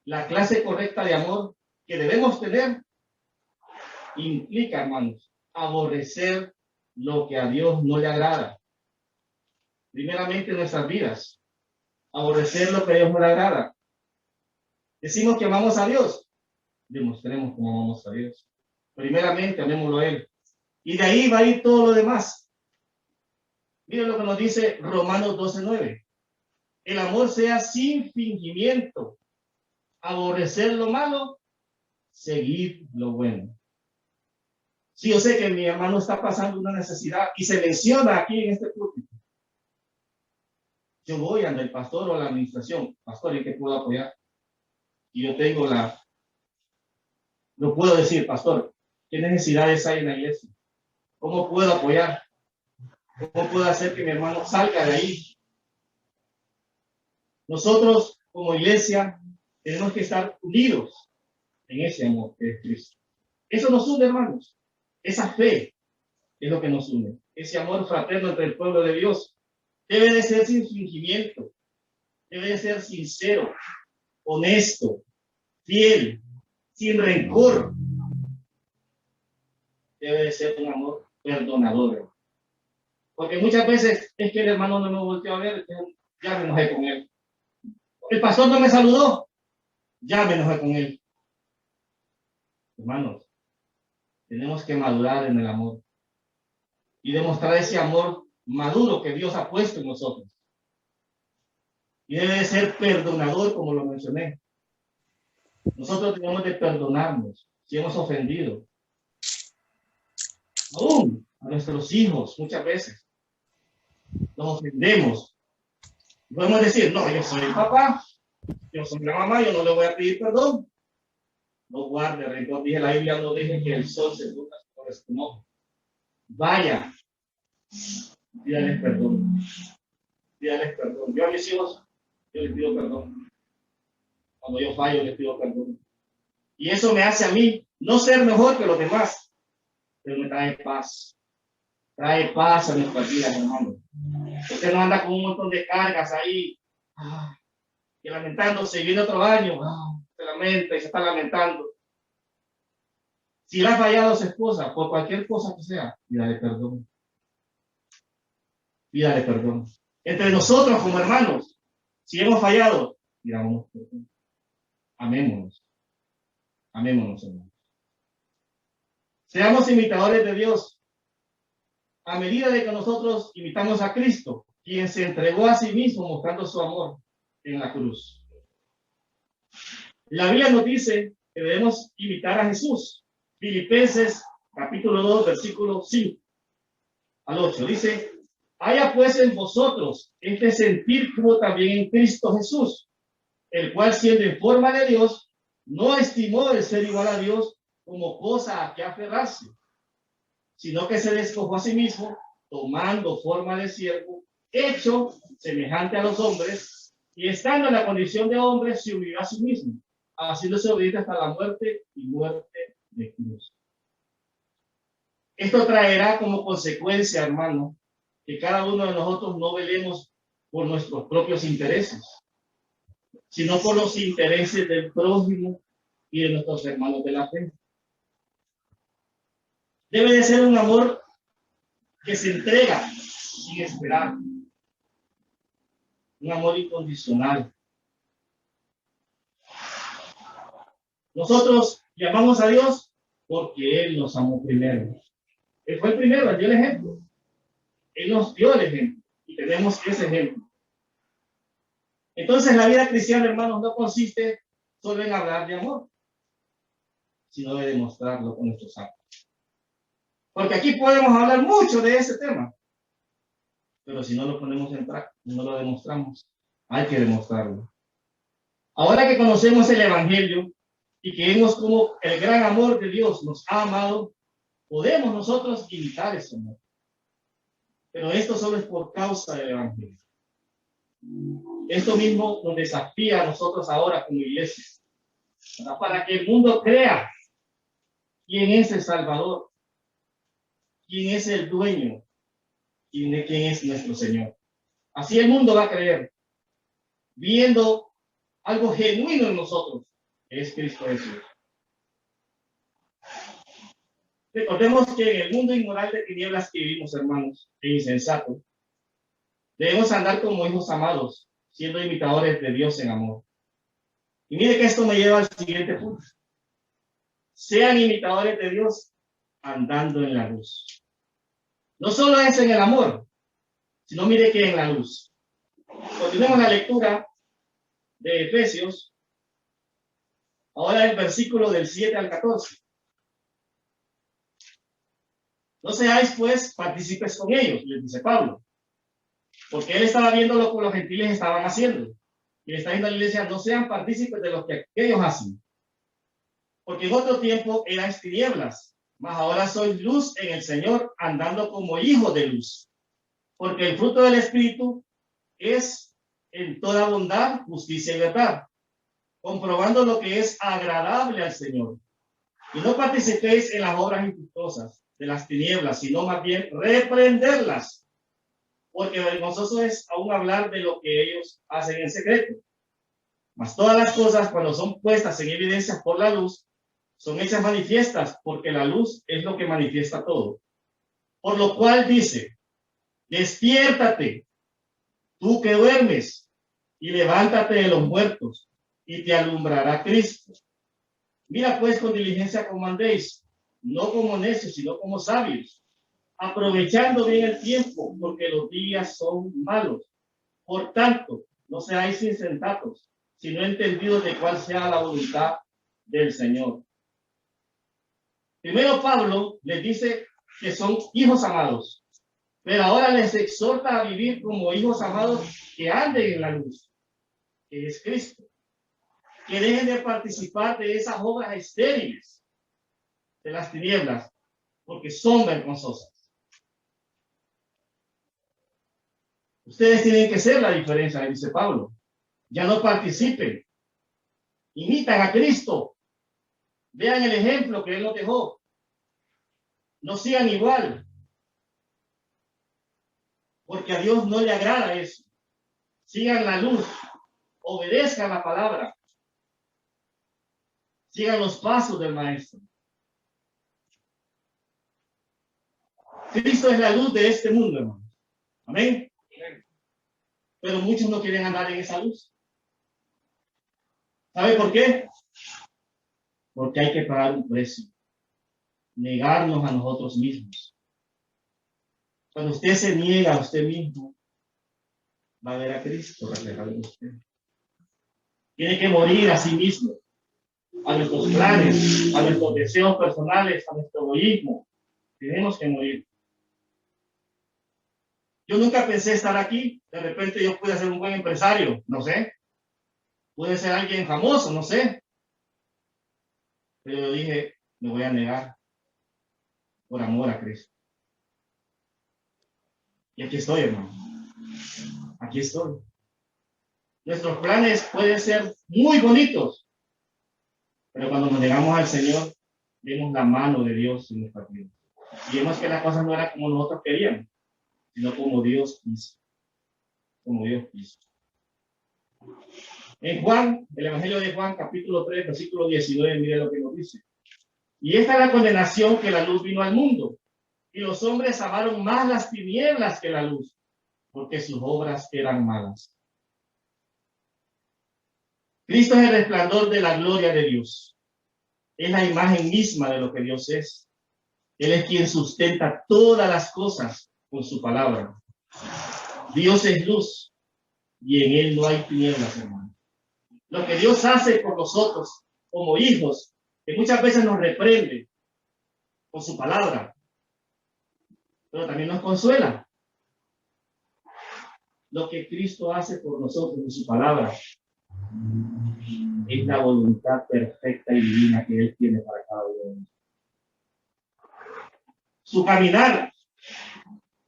la clase correcta de amor que debemos tener implica, hermanos, aborrecer lo que a Dios no le agrada. Primeramente en nuestras vidas, aborrecer lo que a Dios no le agrada. Decimos que amamos a Dios, demostremos cómo amamos a Dios. Primeramente, amémoslo a Él. Y de ahí va a ir todo lo demás. Miren lo que nos dice Romanos 12:9. El amor sea sin fingimiento. Aborrecer lo malo, seguir lo bueno. Sí, yo sé que mi hermano está pasando una necesidad y se menciona aquí en este púlpito. Yo voy ante el pastor o la administración. Pastor, ¿en qué puedo apoyar? Y yo tengo no puedo decir, pastor, ¿qué necesidades hay en la iglesia? ¿Cómo puedo apoyar? ¿Cómo puedo hacer que mi hermano salga de ahí? Nosotros, como iglesia, tenemos que estar unidos en ese amor que es Cristo. Eso nos une, hermanos. Esa fe es lo que nos une. Ese amor fraterno entre el pueblo de Dios debe de ser sin fingimiento. Debe de ser sincero, honesto, fiel, sin rencor. Debe de ser un amor perdonador. Porque muchas veces es que el hermano no me volteó a ver, ya me enojé con él. El pastor no me saludó, ya me enojé con él. Hermanos, tenemos que madurar en el amor y demostrar ese amor maduro que Dios ha puesto en nosotros. Y debe de ser perdonador, como lo mencioné. Nosotros tenemos de perdonarnos si hemos ofendido. Aún a nuestros hijos, muchas veces nos ofendemos. Podemos decir, no, yo soy el papá, yo soy la mamá, yo no le voy a pedir perdón. No guarde rencor. Dije, la Biblia no deje que el sol se ponga sobre su enojo. Vaya, pídales perdón. Pídales perdón. Yo a mis hijos, yo les pido perdón. Cuando yo fallo, les pido perdón. Y eso me hace a mí no ser mejor que los demás, pero me trae paz. Trae paz a nuestras vidas, hermano. Usted no anda con un montón de cargas ahí, y lamentándose, y viene otro año, se lamenta y se está lamentando. Si le ha fallado a su esposa, por cualquier cosa que sea, pídale perdón. Pídale perdón. Entre nosotros como hermanos, si hemos fallado, pidámonos perdón. Amémonos. Amémonos, hermanos. Seamos imitadores de Dios. A medida de que nosotros imitamos a Cristo, quien se entregó a sí mismo mostrando su amor en la cruz. La Biblia nos dice que debemos imitar a Jesús. Filipenses capítulo 2, versículo 5 al 8. Dice, haya pues en vosotros este sentir como también en Cristo Jesús, el cual siendo en forma de Dios, no estimó el ser igual a Dios como cosa a que aferrarse, sino que se despojó a sí mismo, tomando forma de siervo, hecho semejante a los hombres, y estando en la condición de hombre, se humilló a sí mismo, haciéndose obediente hasta la muerte y muerte de cruz. Esto traerá como consecuencia, hermano, que cada uno de nosotros no velemos por nuestros propios intereses, sino por los intereses del prójimo y de nuestros hermanos de la fe. Debe de ser un amor que se entrega sin esperar. Un amor incondicional. Nosotros llamamos a Dios porque Él nos amó primero. Él fue el primero, Él dio el ejemplo. Él nos dio el ejemplo y tenemos ese ejemplo. Entonces la vida cristiana, hermanos, no consiste solo en hablar de amor, sino de demostrarlo con nuestros actos. Porque aquí podemos hablar mucho de ese tema, pero si no lo ponemos en práctica, no lo demostramos, hay que demostrarlo. Ahora que conocemos el Evangelio y que vemos cómo el gran amor de Dios nos ha amado, podemos nosotros imitar ese amor. Pero esto solo es por causa del Evangelio. Esto mismo nos desafía a nosotros ahora como iglesia, para que el mundo crea quién es el Salvador, quién es el dueño y de quién es nuestro Señor. Así el mundo va a creer, viendo algo genuino en nosotros, que es Cristo Jesús. Recordemos que en el mundo inmoral de tinieblas que vivimos, hermanos, e insensato, debemos andar como hijos amados, siendo imitadores de Dios en amor. Y mire que esto me lleva al siguiente punto. Sean imitadores de Dios andando en la luz. No solo es en el amor, sino mire que en la luz. Continuemos la lectura de Efesios, ahora el versículo del 7 al 14. No seáis pues partícipes con ellos, les dice Pablo, porque él estaba viendo lo que los gentiles estaban haciendo. Y le está diciendo a la iglesia, no sean partícipes de lo que ellos hacen. Porque en otro tiempo erais tinieblas, mas ahora sois luz en el Señor, andando como hijos de luz. Porque el fruto del Espíritu es en toda bondad, justicia y verdad, comprobando lo que es agradable al Señor. Y no participéis en las obras infructuosas de las tinieblas, sino más bien reprenderlas. Porque vergonzoso es aún hablar de lo que ellos hacen en secreto. Mas todas las cosas, cuando son puestas en evidencia por la luz, son hechas manifiestas, porque la luz es lo que manifiesta todo. Por lo cual dice, Despiértate, tú que duermes, y levántate de los muertos, y te alumbrará Cristo. Mira pues con diligencia como andéis, no como necios, sino como sabios, aprovechando bien el tiempo, porque los días son malos. Por tanto, no seáis insensatos, sino entendidos de cuál sea la voluntad del Señor. Primero Pablo les dice que son hijos amados, pero ahora les exhorta a vivir como hijos amados que anden en la luz, que es Cristo. Que dejen de participar de esas obras estériles de las tinieblas, porque son vergonzosas. Ustedes tienen que ser la diferencia, dice Pablo. Ya no participen. Imitan a Cristo. Vean el ejemplo que Él nos dejó. No sigan igual. Porque a Dios no le agrada eso. Sigan la luz. Obedezcan la palabra. Sigan los pasos del Maestro. Cristo es la luz de este mundo, hermano. Amén. Pero muchos no quieren andar en esa luz. ¿Sabe por qué? Porque hay que pagar un precio. Negarnos a nosotros mismos. Cuando usted se niega a usted mismo, va a ver a Cristo reflejado en usted. Tiene que morir a sí mismo, a nuestros planes, a nuestros deseos personales, a nuestro egoísmo. Tenemos que morir. Yo nunca pensé estar aquí. De repente yo pude ser un buen empresario, no sé. Pude ser alguien famoso, no sé. Pero yo dije, me voy a negar por amor a Cristo. Y aquí estoy, hermano. Aquí estoy. Nuestros planes pueden ser muy bonitos, pero cuando nos negamos al Señor, vemos la mano de Dios en nuestra vida. Y vemos que las cosas no eran como nosotros queríamos, sino como Dios quiso. Como Dios quiso. En Juan, el Evangelio de Juan, capítulo 3, versículo 19, mire lo que nos dice. Y esta es la condenación, que la luz vino al mundo, y los hombres amaron más las tinieblas que la luz, porque sus obras eran malas. Cristo es el resplandor de la gloria de Dios. Es la imagen misma de lo que Dios es. Él es quien sustenta todas las cosas con su palabra. Dios es luz y en Él no hay tinieblas, hermano. Lo que Dios hace por nosotros como hijos, que muchas veces nos reprende con su palabra, pero también nos consuela. Lo que Cristo hace por nosotros en su palabra es la voluntad perfecta y divina que Él tiene para cada uno de nosotros. Su caminar,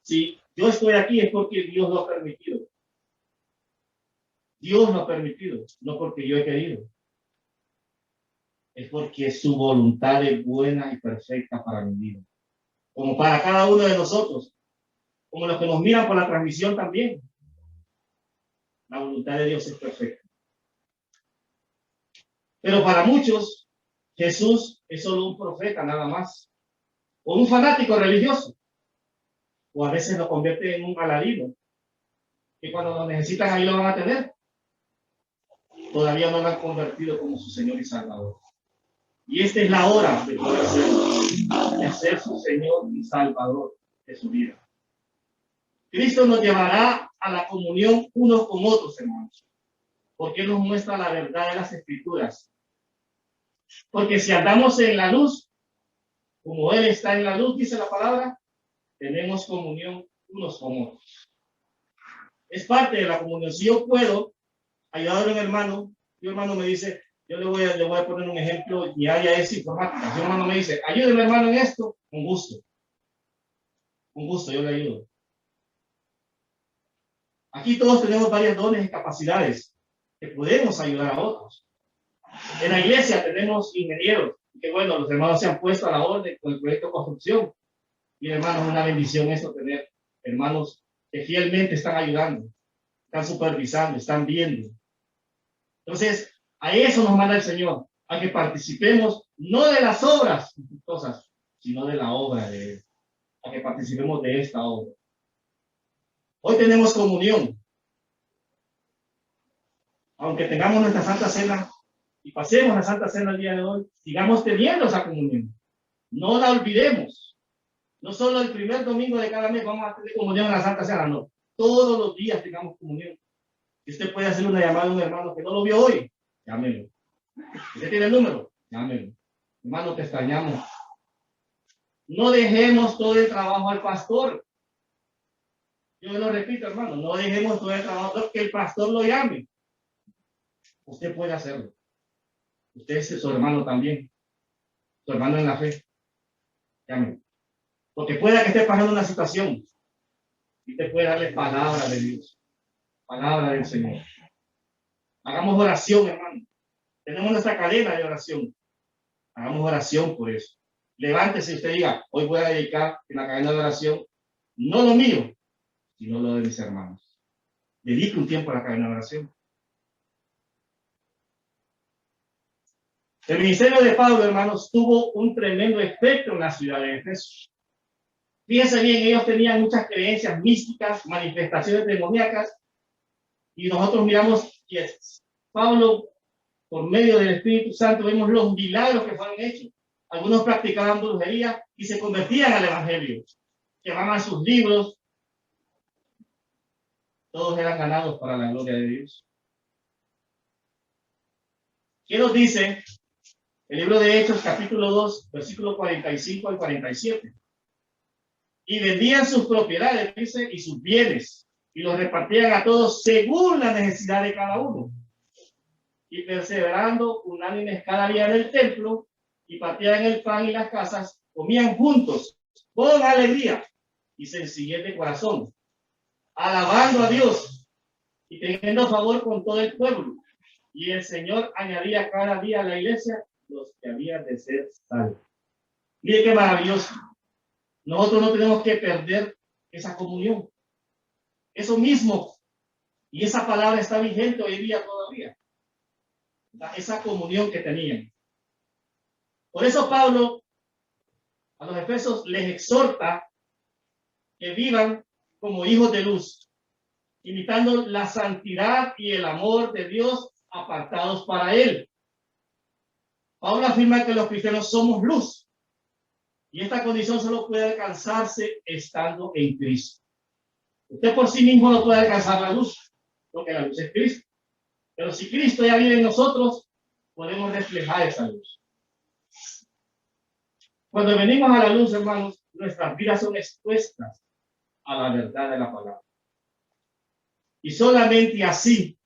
si yo estoy aquí es porque Dios lo ha permitido. Dios lo ha permitido, no porque yo he querido. Es porque su voluntad es buena y perfecta para mi vida. Como para cada uno de nosotros. Como los que nos miran por la transmisión también. La voluntad de Dios es perfecta. Pero para muchos, Jesús es solo un profeta, nada más. O un fanático religioso. O a veces lo convierte en un aladino. Que cuando lo necesitan ahí lo van a tener. Todavía no lo han convertido como su Señor y Salvador. Y esta es la hora de poder hacerlo, de ser su Señor y Salvador de su vida. Cristo nos llevará a la comunión unos con otros, hermanos, porque nos muestra la verdad de las Escrituras. Porque si andamos en la luz, como Él está en la luz, dice la palabra, tenemos comunión unos con otros. Es parte de la comunión. Si yo puedo ayudar a un hermano, mi hermano me dice, yo le voy a poner un ejemplo, mi área es informática. Si un hermano me dice, ayúdeme hermano en esto, con gusto. Con gusto, yo le ayudo. Aquí todos tenemos varios dones y capacidades que podemos ayudar a otros. En la iglesia tenemos ingenieros, que bueno, los hermanos se han puesto a la orden con el proyecto de construcción. Y hermanos, es una bendición eso, tener hermanos que fielmente están ayudando, están supervisando, están viendo. Entonces, a eso nos manda el Señor, a que participemos no de las obras cosas, sino de la obra de Él, a que participemos de esta obra. Hoy tenemos comunión. Aunque tengamos nuestra Santa Cena y pasemos la Santa Cena el día de hoy, sigamos teniendo esa comunión. No la olvidemos. No solo el primer domingo de cada mes vamos a tener comunión en la Santa Cena, no. Todos los días tengamos comunión. Si usted puede hacer una llamada a un hermano que no lo vio hoy, llámelo. ¿Usted tiene el número? Llámelo. Hermano, te extrañamos. No dejemos todo el trabajo al pastor. Yo lo repito, hermano, no dejemos todo el trabajo, que el pastor lo llame. Usted puede hacerlo. Usted es su hermano también. Su hermano en la fe. Llámelo. Porque pueda que esté pasando una situación y usted puede darle palabra de Dios. Palabra del Señor. Hagamos oración, hermano. Tenemos nuestra cadena de oración. Hagamos oración por eso. Levántese y usted diga, hoy voy a dedicar en la cadena de oración, no lo mío, sino lo de mis hermanos. Dedique un tiempo a la cadena de oración. El ministerio de Pablo, hermanos, tuvo un tremendo efecto en la ciudad de Efeso. Fíjense bien, ellos tenían muchas creencias místicas, manifestaciones demoníacas, y nosotros miramos que Pablo, por medio del Espíritu Santo, vemos los milagros que fueron hechos. Algunos practicaban brujería y se convertían al Evangelio. Llevaban sus libros. Todos eran ganados para la gloria de Dios. ¿Qué nos dice el libro de Hechos, capítulo 2, versículo 45 al 47? Y vendían sus propiedades, dice, y sus bienes, y los repartían a todos según la necesidad de cada uno. Y perseverando unánimes cada día en el templo, y partían el pan y las casas, comían juntos, con alegría y sencillez de corazón, alabando a Dios y teniendo favor con todo el pueblo. Y el Señor añadía cada día a la iglesia los que habían de ser salvos. Mire qué maravilloso. Nosotros no tenemos que perder esa comunión. Eso mismo. Y esa palabra está vigente hoy día todavía. Esa comunión que tenían. Por eso Pablo a los Efesios les exhorta que vivan como hijos de luz, imitando la santidad y el amor de Dios apartados para Él. Pablo afirma que los cristianos somos luz y esta condición solo puede alcanzarse estando en Cristo. Usted por sí mismo no puede alcanzar la luz, porque la luz es Cristo. Pero si Cristo ya vive en nosotros, podemos reflejar esa luz. Cuando venimos a la luz, hermanos, nuestras vidas son expuestas a la verdad de la palabra. Y solamente así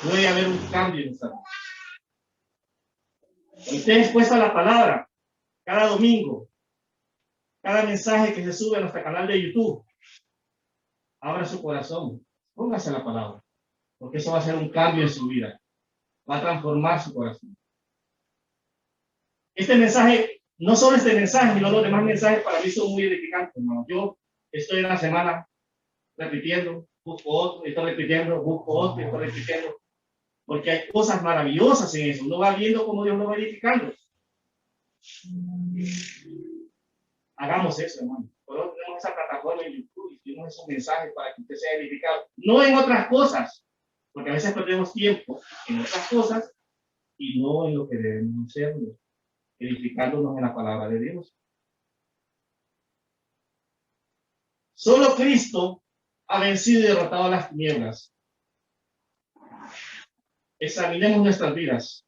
puede haber un cambio en nuestra vida. Usted es expuesta a la palabra cada domingo, cada mensaje que se sube a nuestro canal de YouTube. Abra su corazón, póngase la palabra, porque eso va a hacer un cambio en su vida. Va a transformar su corazón. Este mensaje, no solo este mensaje, sino los demás mensajes para mí son muy edificantes, hermano. Yo estoy en la semana repitiendo, busco otro, estoy repitiendo, busco otro, estoy repitiendo, porque hay cosas maravillosas en eso. Uno va viendo cómo Dios lo va edificando. Hagamos eso, hermano. Por eso tenemos esa plataforma en YouTube y tenemos esos mensajes para que usted sea edificado. No en otras cosas, porque a veces perdemos tiempo en otras cosas y no en lo que debemos ser, edificándonos en la palabra de Dios. Solo Cristo ha vencido y derrotado a las tinieblas. Examinemos nuestras vidas.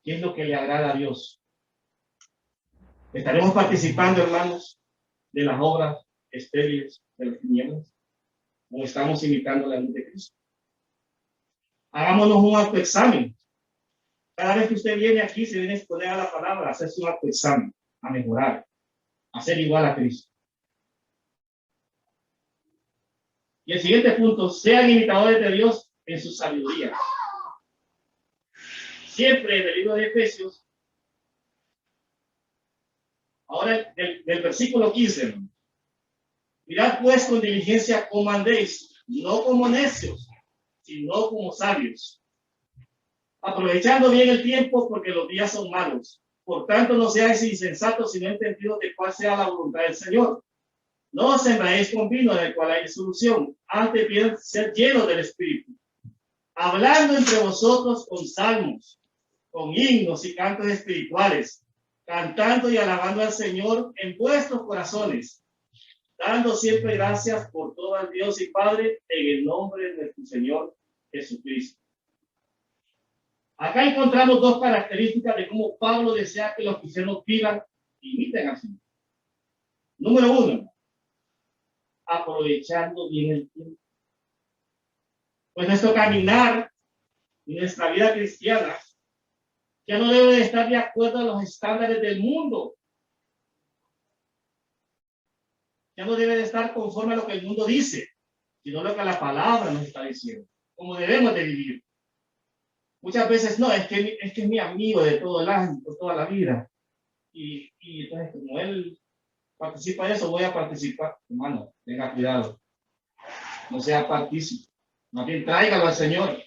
¿Qué es lo que le agrada a Dios? ¿Estaremos participando, hermanos, de las obras estériles de las tinieblas? ¿O estamos imitando la luz de Cristo? Hagámonos un autoexamen. Cada vez que usted viene aquí, se viene a exponer a la palabra, a hacerse un autoexamen, a mejorar, a ser igual a Cristo. Y el siguiente punto, sean imitadores de Dios en su sabiduría. Siempre en el libro de Efesios, ahora del versículo 15, mirad pues con diligencia cómo andéis, no como necios, sino como sabios, aprovechando bien el tiempo porque los días son malos. Por tanto, no seáis insensatos, sino entendidos de cuál sea la voluntad del Señor. No os sembráis con vino en el cual hay disolución, antes bien ser llenos del Espíritu, hablando entre vosotros con salmos, con himnos y cantos espirituales, cantando y alabando al Señor en vuestros corazones, dando siempre gracias por todo al Dios y Padre en el nombre de nuestro Señor Jesucristo. Acá encontramos dos características de cómo Pablo desea que los cristianos vivan y imiten así. Número uno, aprovechando bien el tiempo. Pues nuestro caminar y nuestra vida cristiana ya no debe de estar de acuerdo a los estándares del mundo. Ya no debe de estar conforme a lo que el mundo dice, sino lo que la palabra nos está diciendo, cómo debemos de vivir. Muchas veces no, es que es mi amigo de todo el año, por toda la vida. Y entonces, como él participa de eso, voy a participar. Hermano, tenga cuidado. No sea partícipe. Más bien, tráigalo al Señor.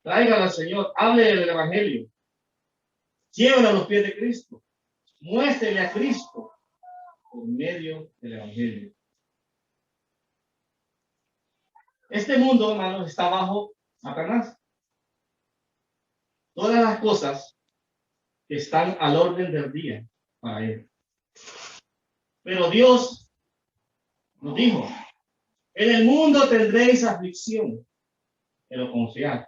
Tráigalo al Señor. Hable del Evangelio. Llévalo a los pies de Cristo. Muéstrele a Cristo por medio del Evangelio. Este mundo, hermanos, está bajo Satanás. Todas las cosas están al orden del día para él. Pero Dios nos dijo, en el mundo tendréis aflicción, pero confiad,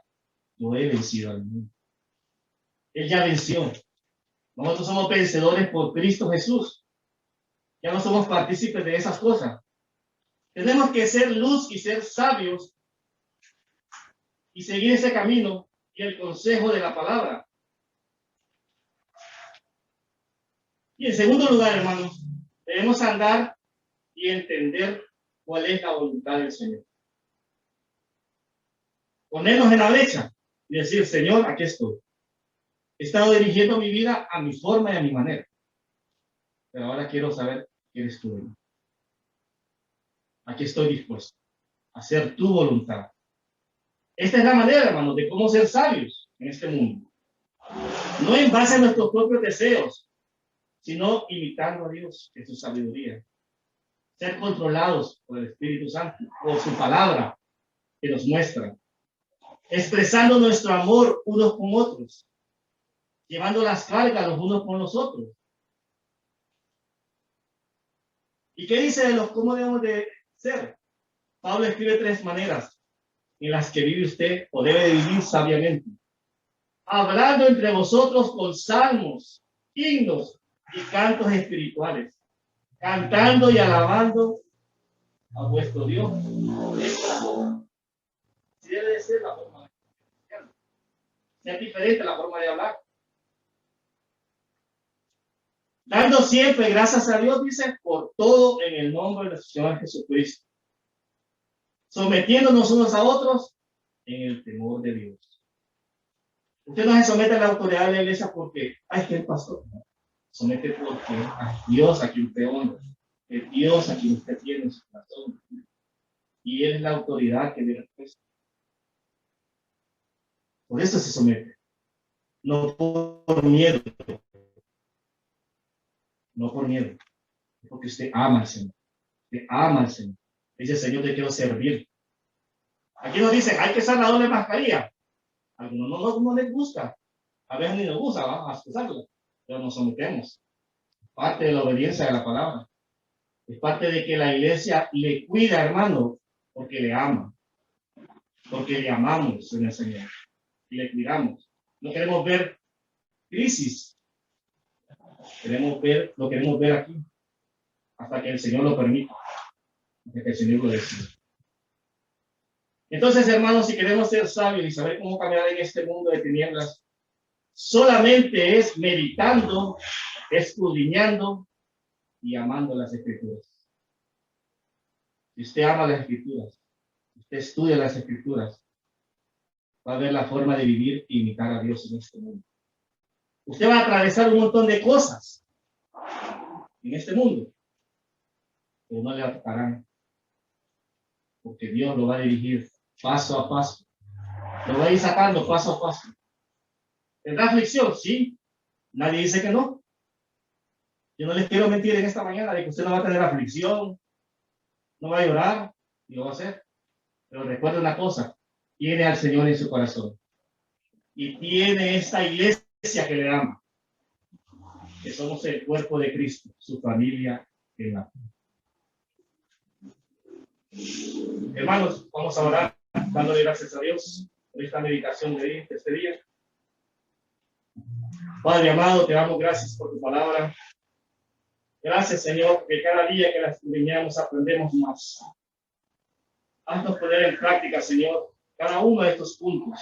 yo he vencido al mundo. Él ya venció. Nosotros somos vencedores por Cristo Jesús. Ya no somos partícipes de esas cosas. Tenemos que ser luz y ser sabios y seguir ese camino y el consejo de la palabra. Y en segundo lugar, hermanos, debemos andar y entender cuál es la voluntad del Señor. Ponernos en la brecha y decir, Señor, aquí estoy. He estado dirigiendo mi vida a mi forma y a mi manera. Pero ahora quiero saber quién eres tú. Aquí estoy dispuesto a hacer tu voluntad. Esta es la manera, hermanos, de cómo ser sabios en este mundo. No en base a nuestros propios deseos, sino imitando a Dios en su sabiduría. Ser controlados por el Espíritu Santo, por su palabra que nos muestra. Expresando nuestro amor unos con otros. Llevando las cargas los unos con los otros. ¿Y qué dice de los cómo debemos de ser? Pablo escribe 3 maneras en las que vive usted o debe de vivir sabiamente. Hablando entre vosotros con salmos, himnos y cantos espirituales, cantando y alabando a vuestro Dios. Si debe de ser la forma de hablar. Es diferente la forma de hablar. Dando siempre gracias a Dios, dice, por todo en el nombre de nuestro Señor Jesucristo. Sometiéndonos unos a otros en el temor de Dios. Usted no se somete a la autoridad de la iglesia porque, ay, que el pastor. No. Somete porque a Dios a quien usted honra, es Dios a quien usted tiene en su corazón. Y Él es la autoridad que le respuesta. Por eso se somete. No por miedo. No por miedo. Porque usted ama al Señor. Usted ama al Señor. Dice, Señor, te quiero servir. Aquí nos dicen, hay que usar la doble mascarilla. A algunos no les gusta. A veces ni nos gusta, vamos a usarla. Pero nos sometemos. Parte de la obediencia de la palabra. Es parte de que la iglesia le cuida, hermano, porque le ama. Porque le amamos en el Señor. Y le cuidamos. No queremos ver crisis. Lo queremos ver aquí. Hasta que el Señor lo permita. Hasta que el Señor lo decida. Entonces, hermanos, si queremos ser sabios y saber cómo caminar en este mundo de tinieblas, solamente es meditando, escudriñando y amando las Escrituras. Si usted ama las Escrituras, si usted estudia las Escrituras, va a ver la forma de vivir e imitar a Dios en este mundo. Usted va a atravesar un montón de cosas en este mundo, pero no le atacarán, porque Dios lo va a dirigir paso a paso. Lo va a ir sacando paso a paso. ¿Tendrá aflicción? Sí. Nadie dice que no. Yo no les quiero mentir en esta mañana de que usted no va a tener aflicción, No va a llorar, y lo va a hacer. Pero recuerda una cosa, tiene al Señor en su corazón. Y tiene esta iglesia que le ama. Que somos el cuerpo de Cristo, su familia en la fe. Hermanos, vamos a orar dándole gracias a Dios por esta meditación de este día. Padre amado, te damos gracias por tu palabra. Gracias, Señor, que cada día que la escudriñamos aprendemos más. Haznos poner en práctica, Señor, cada uno de estos puntos,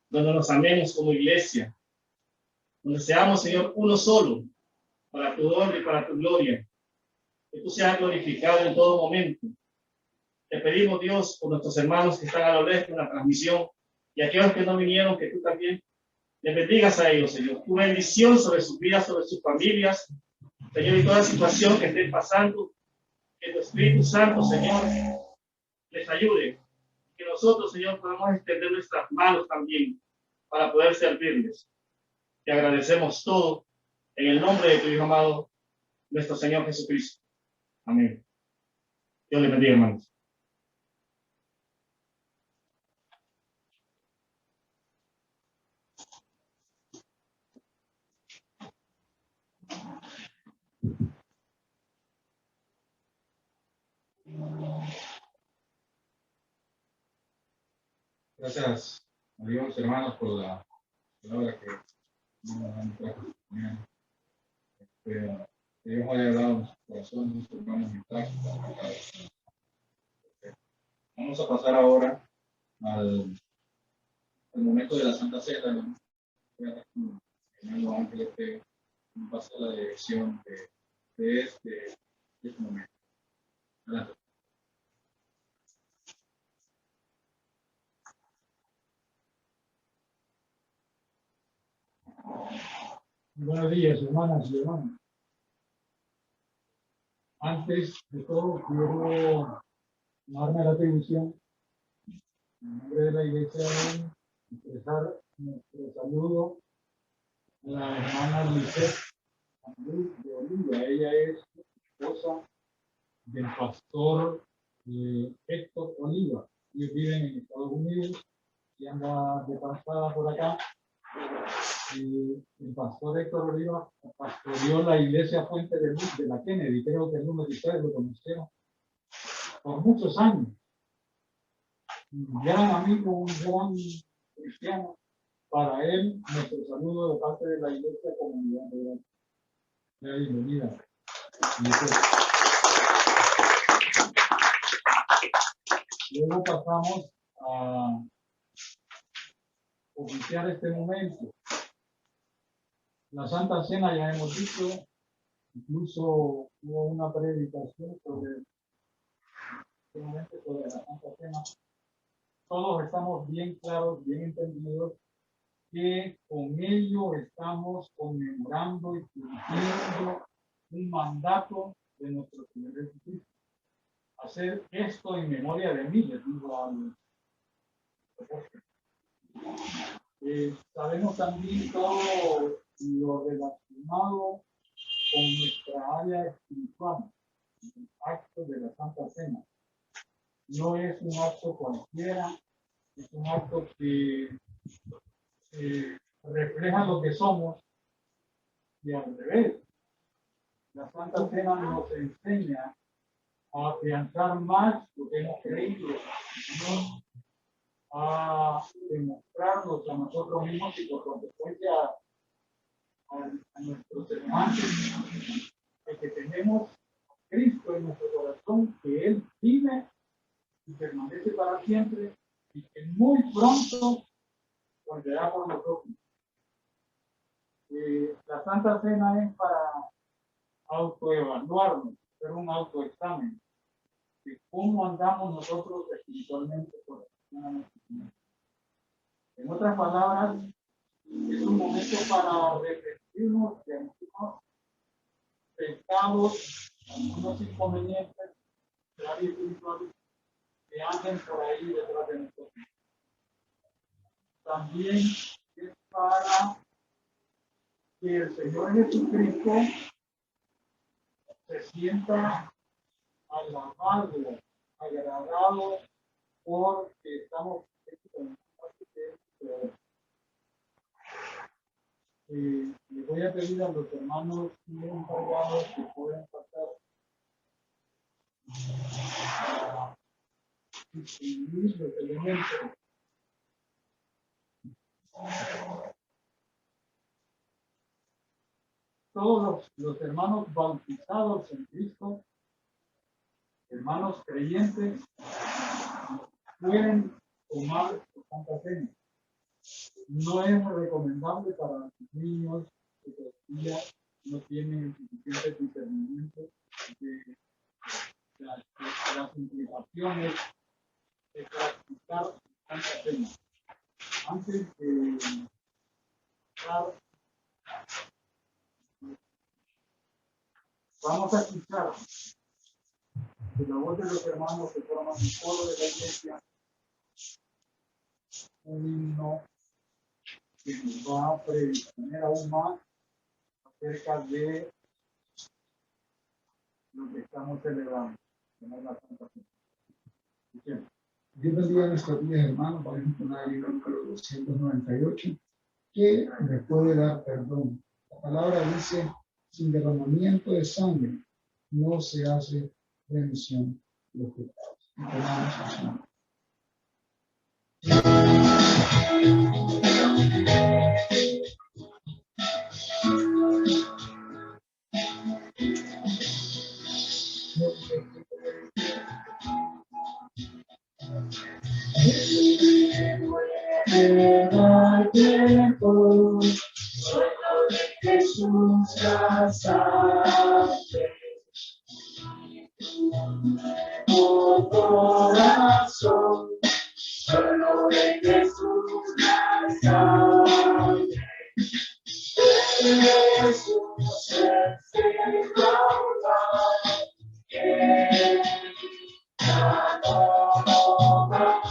donde nos amemos como iglesia, donde seamos, Señor, uno solo, para tu honra y para tu gloria. Que tú seas glorificado en todo momento. Te pedimos, Dios, por nuestros hermanos que están a lo lejos en la transmisión y aquellos que no vinieron, que tú también les bendigas a ellos, Señor. Tu bendición sobre sus vidas, sobre sus familias, Señor, y toda situación que estén pasando, que tu Espíritu Santo, Señor, les ayude. Que nosotros, Señor, podamos extender nuestras manos también para poder servirles. Te agradecemos todo en el nombre de tu Hijo amado, nuestro Señor Jesucristo. Amén. Dios les bendiga, hermanos. Gracias a Dios, hermanos, por la palabra que nos han traído. Que Dios haya hablado en nuestro corazón, nuestros hermanos en práctica. Vamos a pasar ahora al momento de la Santa Cena, ¿no? Hermano Ángel, que nos pasa la dirección de este momento. Adelante. Buenos días, hermanas y hermanos. Antes de todo, quiero tomarme la atribución, en nombre de la iglesia, expresar nuestro saludo a la hermana Lisette de Oliva. Ella es esposa del pastor Héctor Oliva. Ellos viven en Estados Unidos y anda de pasada por acá. Y el pastor Héctor Oliva pastoreó la iglesia Fuente de Luz de la Kennedy, creo que algunos de ustedes lo conocieron, por muchos años. Un gran amigo, un gran cristiano. Para él, nuestro saludo de parte de la iglesia comunidad de la bienvenida. Luego pasamos a oficiar este momento. La Santa Cena, ya hemos dicho, incluso hubo una predicación sobre la Santa Cena. Todos estamos bien claros, bien entendidos, que con ello estamos conmemorando y cumpliendo un mandato de nuestro Señor Jesucristo. Hacer esto en memoria de mí, les digo a los apóstoles. Sabemos también todo lo relacionado con nuestra área espiritual, el acto de la Santa Cena. No es un acto cualquiera, es un acto que refleja lo que somos y al revés. La Santa Cena nos enseña a afianzar más lo que hemos creído, ¿no? A demostrarnos a nosotros mismos y por consecuencia a nuestros semejantes que tenemos a Cristo en nuestro corazón, que Él vive y permanece para siempre y que muy pronto volverá por nosotros. La Santa Cena es para autoevaluarnos, hacer un autoexamen de cómo andamos nosotros espiritualmente por en otras palabras, es un momento para arrepentirnos de algunos pecados, algunos inconvenientes de la vida espiritual que anden por ahí detrás de nosotros. También es para que el Señor Jesucristo se sienta a alabado, agradado, porque estamos le voy a pedir a los hermanos encargados que puedan pasar a distinguir los elementos. Todos los hermanos bautizados en Cristo, hermanos creyentes, pueden tomar la Santa Cena. No es recomendable para los niños que todavía no tienen suficiente discernimiento de las implicaciones de practicar la Santa Cena. Antes de estar, vamos a escuchar de la voz de los hermanos que forman el coro de la iglesia un himno que nos va a predisponer aún más acerca de lo que estamos celebrando, que no es la Santa Cena. Dios bendiga a nuestros días, hermanos. Vamos a entonar el himno número 298, que le puede dar perdón. La palabra dice: sin derramamiento de sangre no se hace remisión de los pecados. Entonamos al Señor. Jesús la sangre, oh corazón, solo de Jesús la sangre, Jesús es el caudal que ya no va.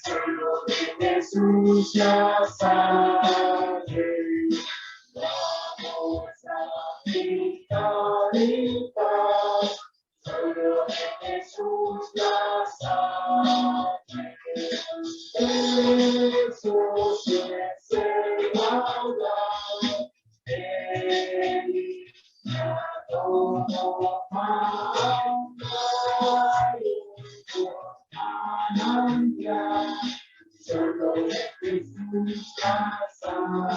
Solo de Jesús la sangre, vamos a gritar y paz. Solo de Jesús la sangre, Jesús es el caudal, él ya todo mal. Solo de Jesús la sangre.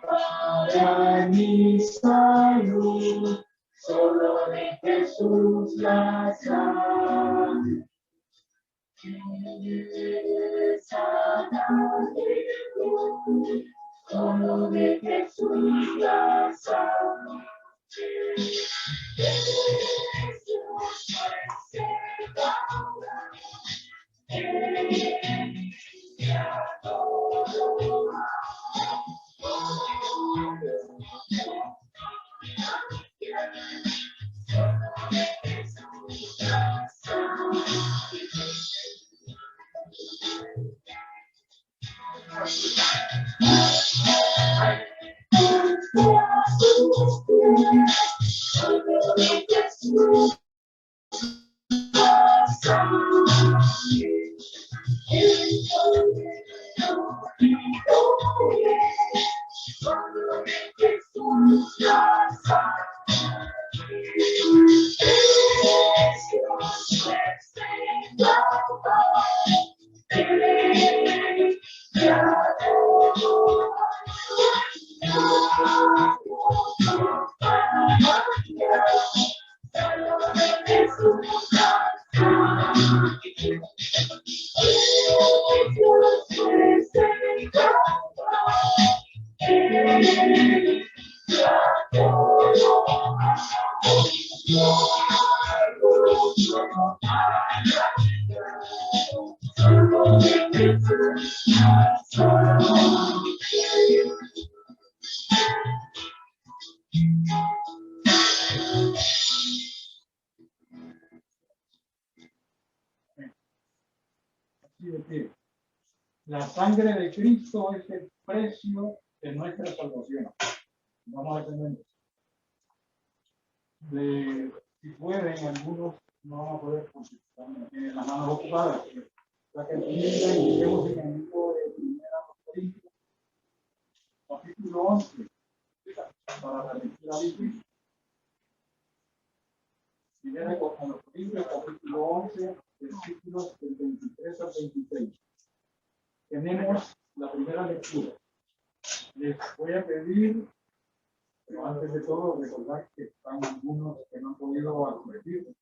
Para mi salud, solo de Jesús la sangre. Solo de Jesús la sangre. Jesús es el caudal, ya todo Solo de Jesús La sangre de Cristo es el precio de nuestra salvación. Vamos a tener. Si pueden, algunos no van a poder porque están en las manos ocupadas. La que entiendan y lleguemos en el libro de Primera Corintios, capítulo 11, para la lectura bíblica. Primera Corintios, capítulo 11, versículos del 23 al 26. Tenemos la primera lectura. Les voy a pedir, pero antes de todo, recordar que están algunos que no han podido acudir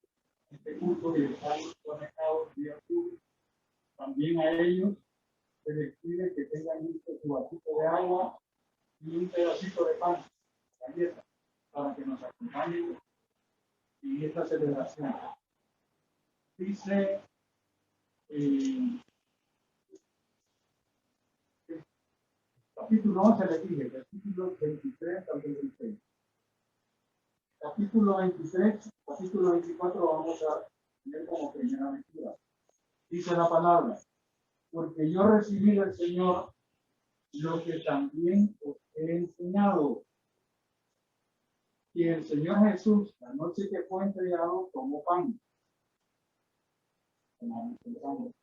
a este culto y están conectados vía Zoom. También a ellos se les pide que tengan listo su vasito de agua y un pedacito de pan, galleta, para que nos acompañen en esta celebración. Dice capítulo 11, le dije, versículos 23 al 26. Capítulo 23, capítulo 24 vamos a tener como primera lectura. Dice la palabra, porque yo recibí del Señor lo que también os he enseñado. Y el Señor Jesús, la noche que fue entregado, tomó pan. Tomamos el pan.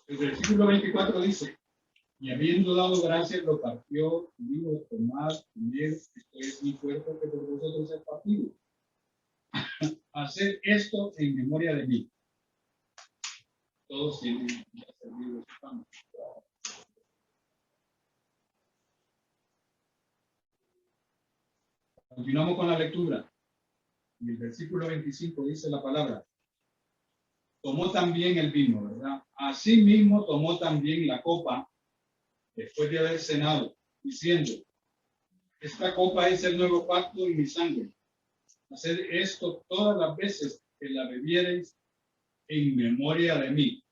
El versículo 24 dice, y habiendo dado gracias, lo partió y dijo, tomad, comed, esto es mi cuerpo que por vosotros es partido. Haced esto en memoria de mí. Todos tienen que servir su pan. Continuamos con la lectura. En el versículo 25 dice la palabra, tomó también el vino, ¿verdad? Asimismo tomó también la copa, después de haber cenado, diciendo, esta copa es el nuevo pacto en mi sangre. Haced esto todas las veces que la bebiereis en memoria de mí.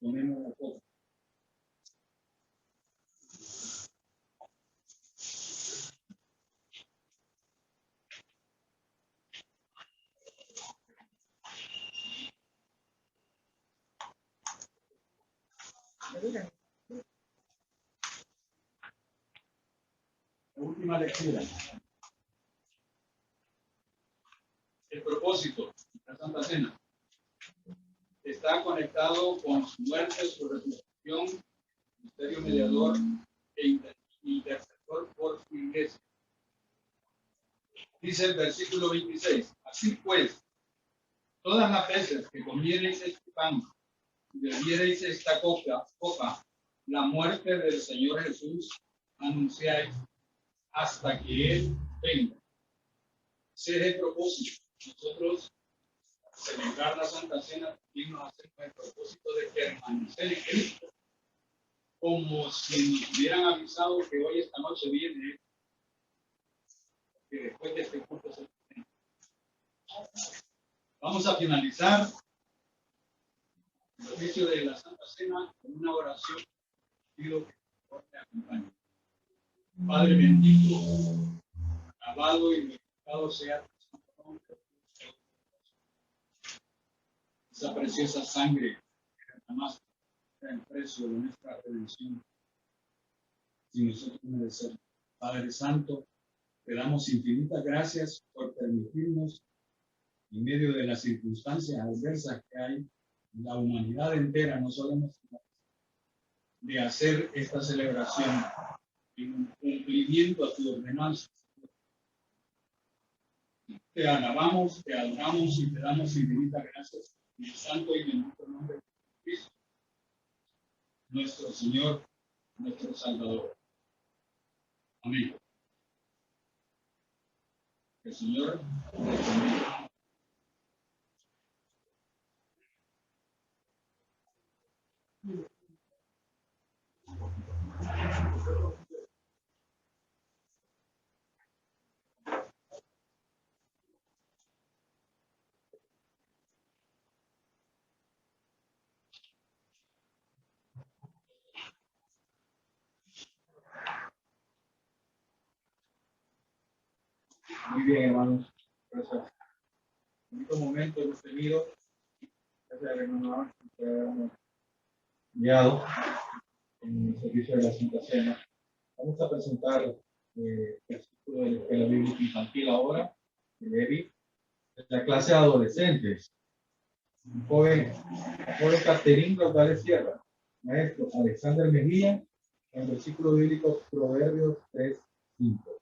Tomemos la copa. La última lectura. El propósito de la Santa Cena está conectado con su muerte, su resurrección, misterio mediador e intercesor por su iglesia. Dice el versículo 26, así pues, todas las veces que comiereis este pan y bebiereis esta copa, la muerte del Señor Jesús anunciáis hasta que Él venga. Ese es el propósito. Nosotros, celebrar la Santa Cena, también nos hacemos el propósito de permanecer en Cristo, como si nos hubieran avisado que hoy, esta noche, viene, que después de este culto se termina. Vamos a finalizar el servicio de la Santa Cena con una oración. Pido que por favor me acompañe. Padre bendito, alabado y glorificado sea tu santo nombre. Esa preciosa sangre que derramaste el precio de nuestra redención sin nosotros merecer. Padre Santo, te damos infinitas gracias por permitirnos, en medio de las circunstancias adversas que hay en la humanidad entera, no solo en nuestra casa, de hacer esta celebración en cumplimiento a tu ordenanza. Te alabamos, te adoramos y te damos infinitas gracias en el santo y bendito nombre de Cristo, nuestro Señor, nuestro Salvador. Amén. El Señor les bendiga. Muy bien, hermanos. Gracias. En este momento hemos tenido, gracias al hermano Ángel, que hemos enviado en el servicio de la Santa Cena. Vamos a presentar el versículo de la Escuela Bíblica Infantil ahora, de Levi, de la clase de adolescentes. Un joven Caterín Raudales Sierra, maestro Alexander Mejía, en el versículo bíblico Proverbios 3:5.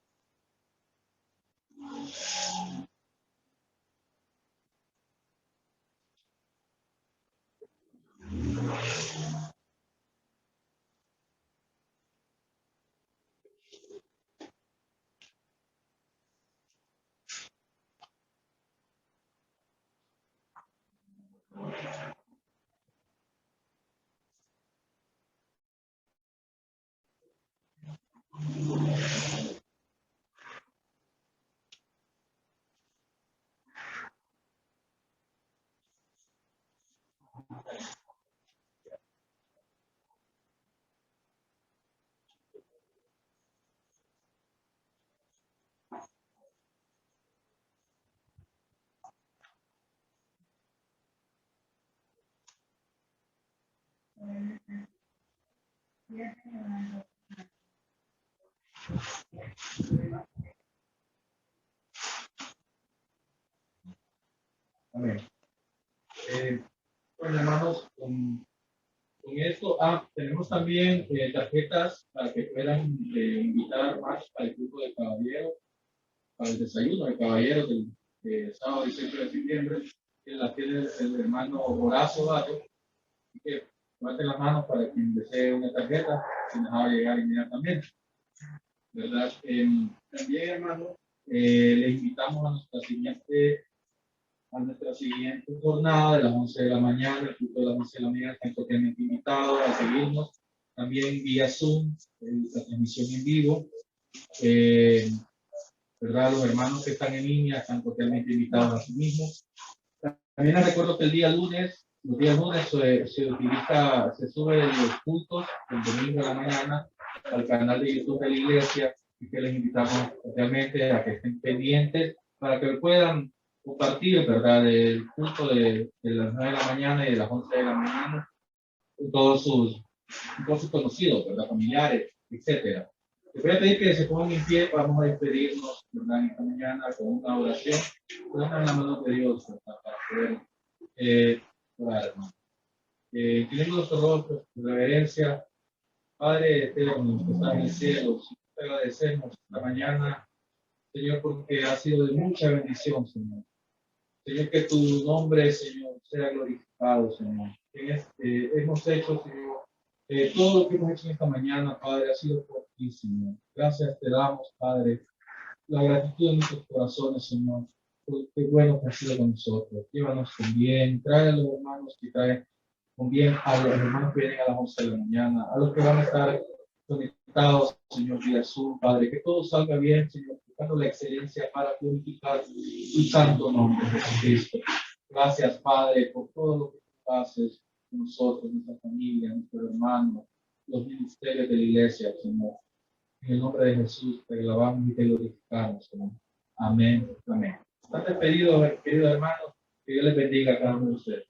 Amén. Bueno, hermanos, con esto, tenemos también tarjetas para que puedan invitar más para el grupo de caballeros, para el desayuno de caballeros del sábado 18 de septiembre, que la tiene el hermano Horacio Dato. Así que levanten las manos para quien desee una tarjeta, se nos va a llegar inmediatamente. ¿Verdad? También, hermano, les invitamos a nuestra siguiente jornada de las 11 de la mañana, el culto de las 11 de la mañana, están totalmente invitados a seguirnos, también vía Zoom, la transmisión en vivo. ¿Verdad? Los hermanos que están en línea están totalmente invitados a sí mismos. También les recuerdo que los días lunes se sube los cultos el domingo de la mañana al canal de YouTube de la iglesia, y que les invitamos realmente a que estén pendientes para que puedan compartir, ¿verdad?, el culto de las 9 de la mañana y de las 11 de la mañana con todos sus conocidos, ¿verdad?, familiares, etcétera. Les voy a pedir que se pongan en pie. Vamos a despedirnos, ¿verdad?, esta mañana con una oración. Pongan en la mano de Dios, ¿verdad?, para poder orar, hermano. Inclinando nuestros rostros, reverencia. Padre eterno que está en el cielo, te agradecemos esta mañana, Señor, porque ha sido de mucha bendición, Señor. Señor, que tu nombre, Señor, sea glorificado, Señor. Hemos hecho, Señor, todo lo que hemos hecho en esta mañana, Padre, ha sido por ti, Señor. Gracias te damos, Padre, la gratitud de nuestros corazones, Señor. Qué bueno que has sido con nosotros. Llévanos con bien, trae a los hermanos que traen con bien, a los hermanos que vienen a las 11 de la mañana, a los que van a estar conectados, Señor, vía Zoom, Padre, que todo salga bien, Señor, buscando la excelencia para glorificar tu santo nombre, Jesucristo. Gracias, Padre, por todo lo que tú haces con nosotros, nuestra familia, nuestros hermanos, los ministerios de la iglesia, Señor. En el nombre de Jesús te alabamos y te glorificamos, Señor. Amén. Amén. Están despedidos, queridos hermanos. Que Dios les bendiga a cada uno de ustedes.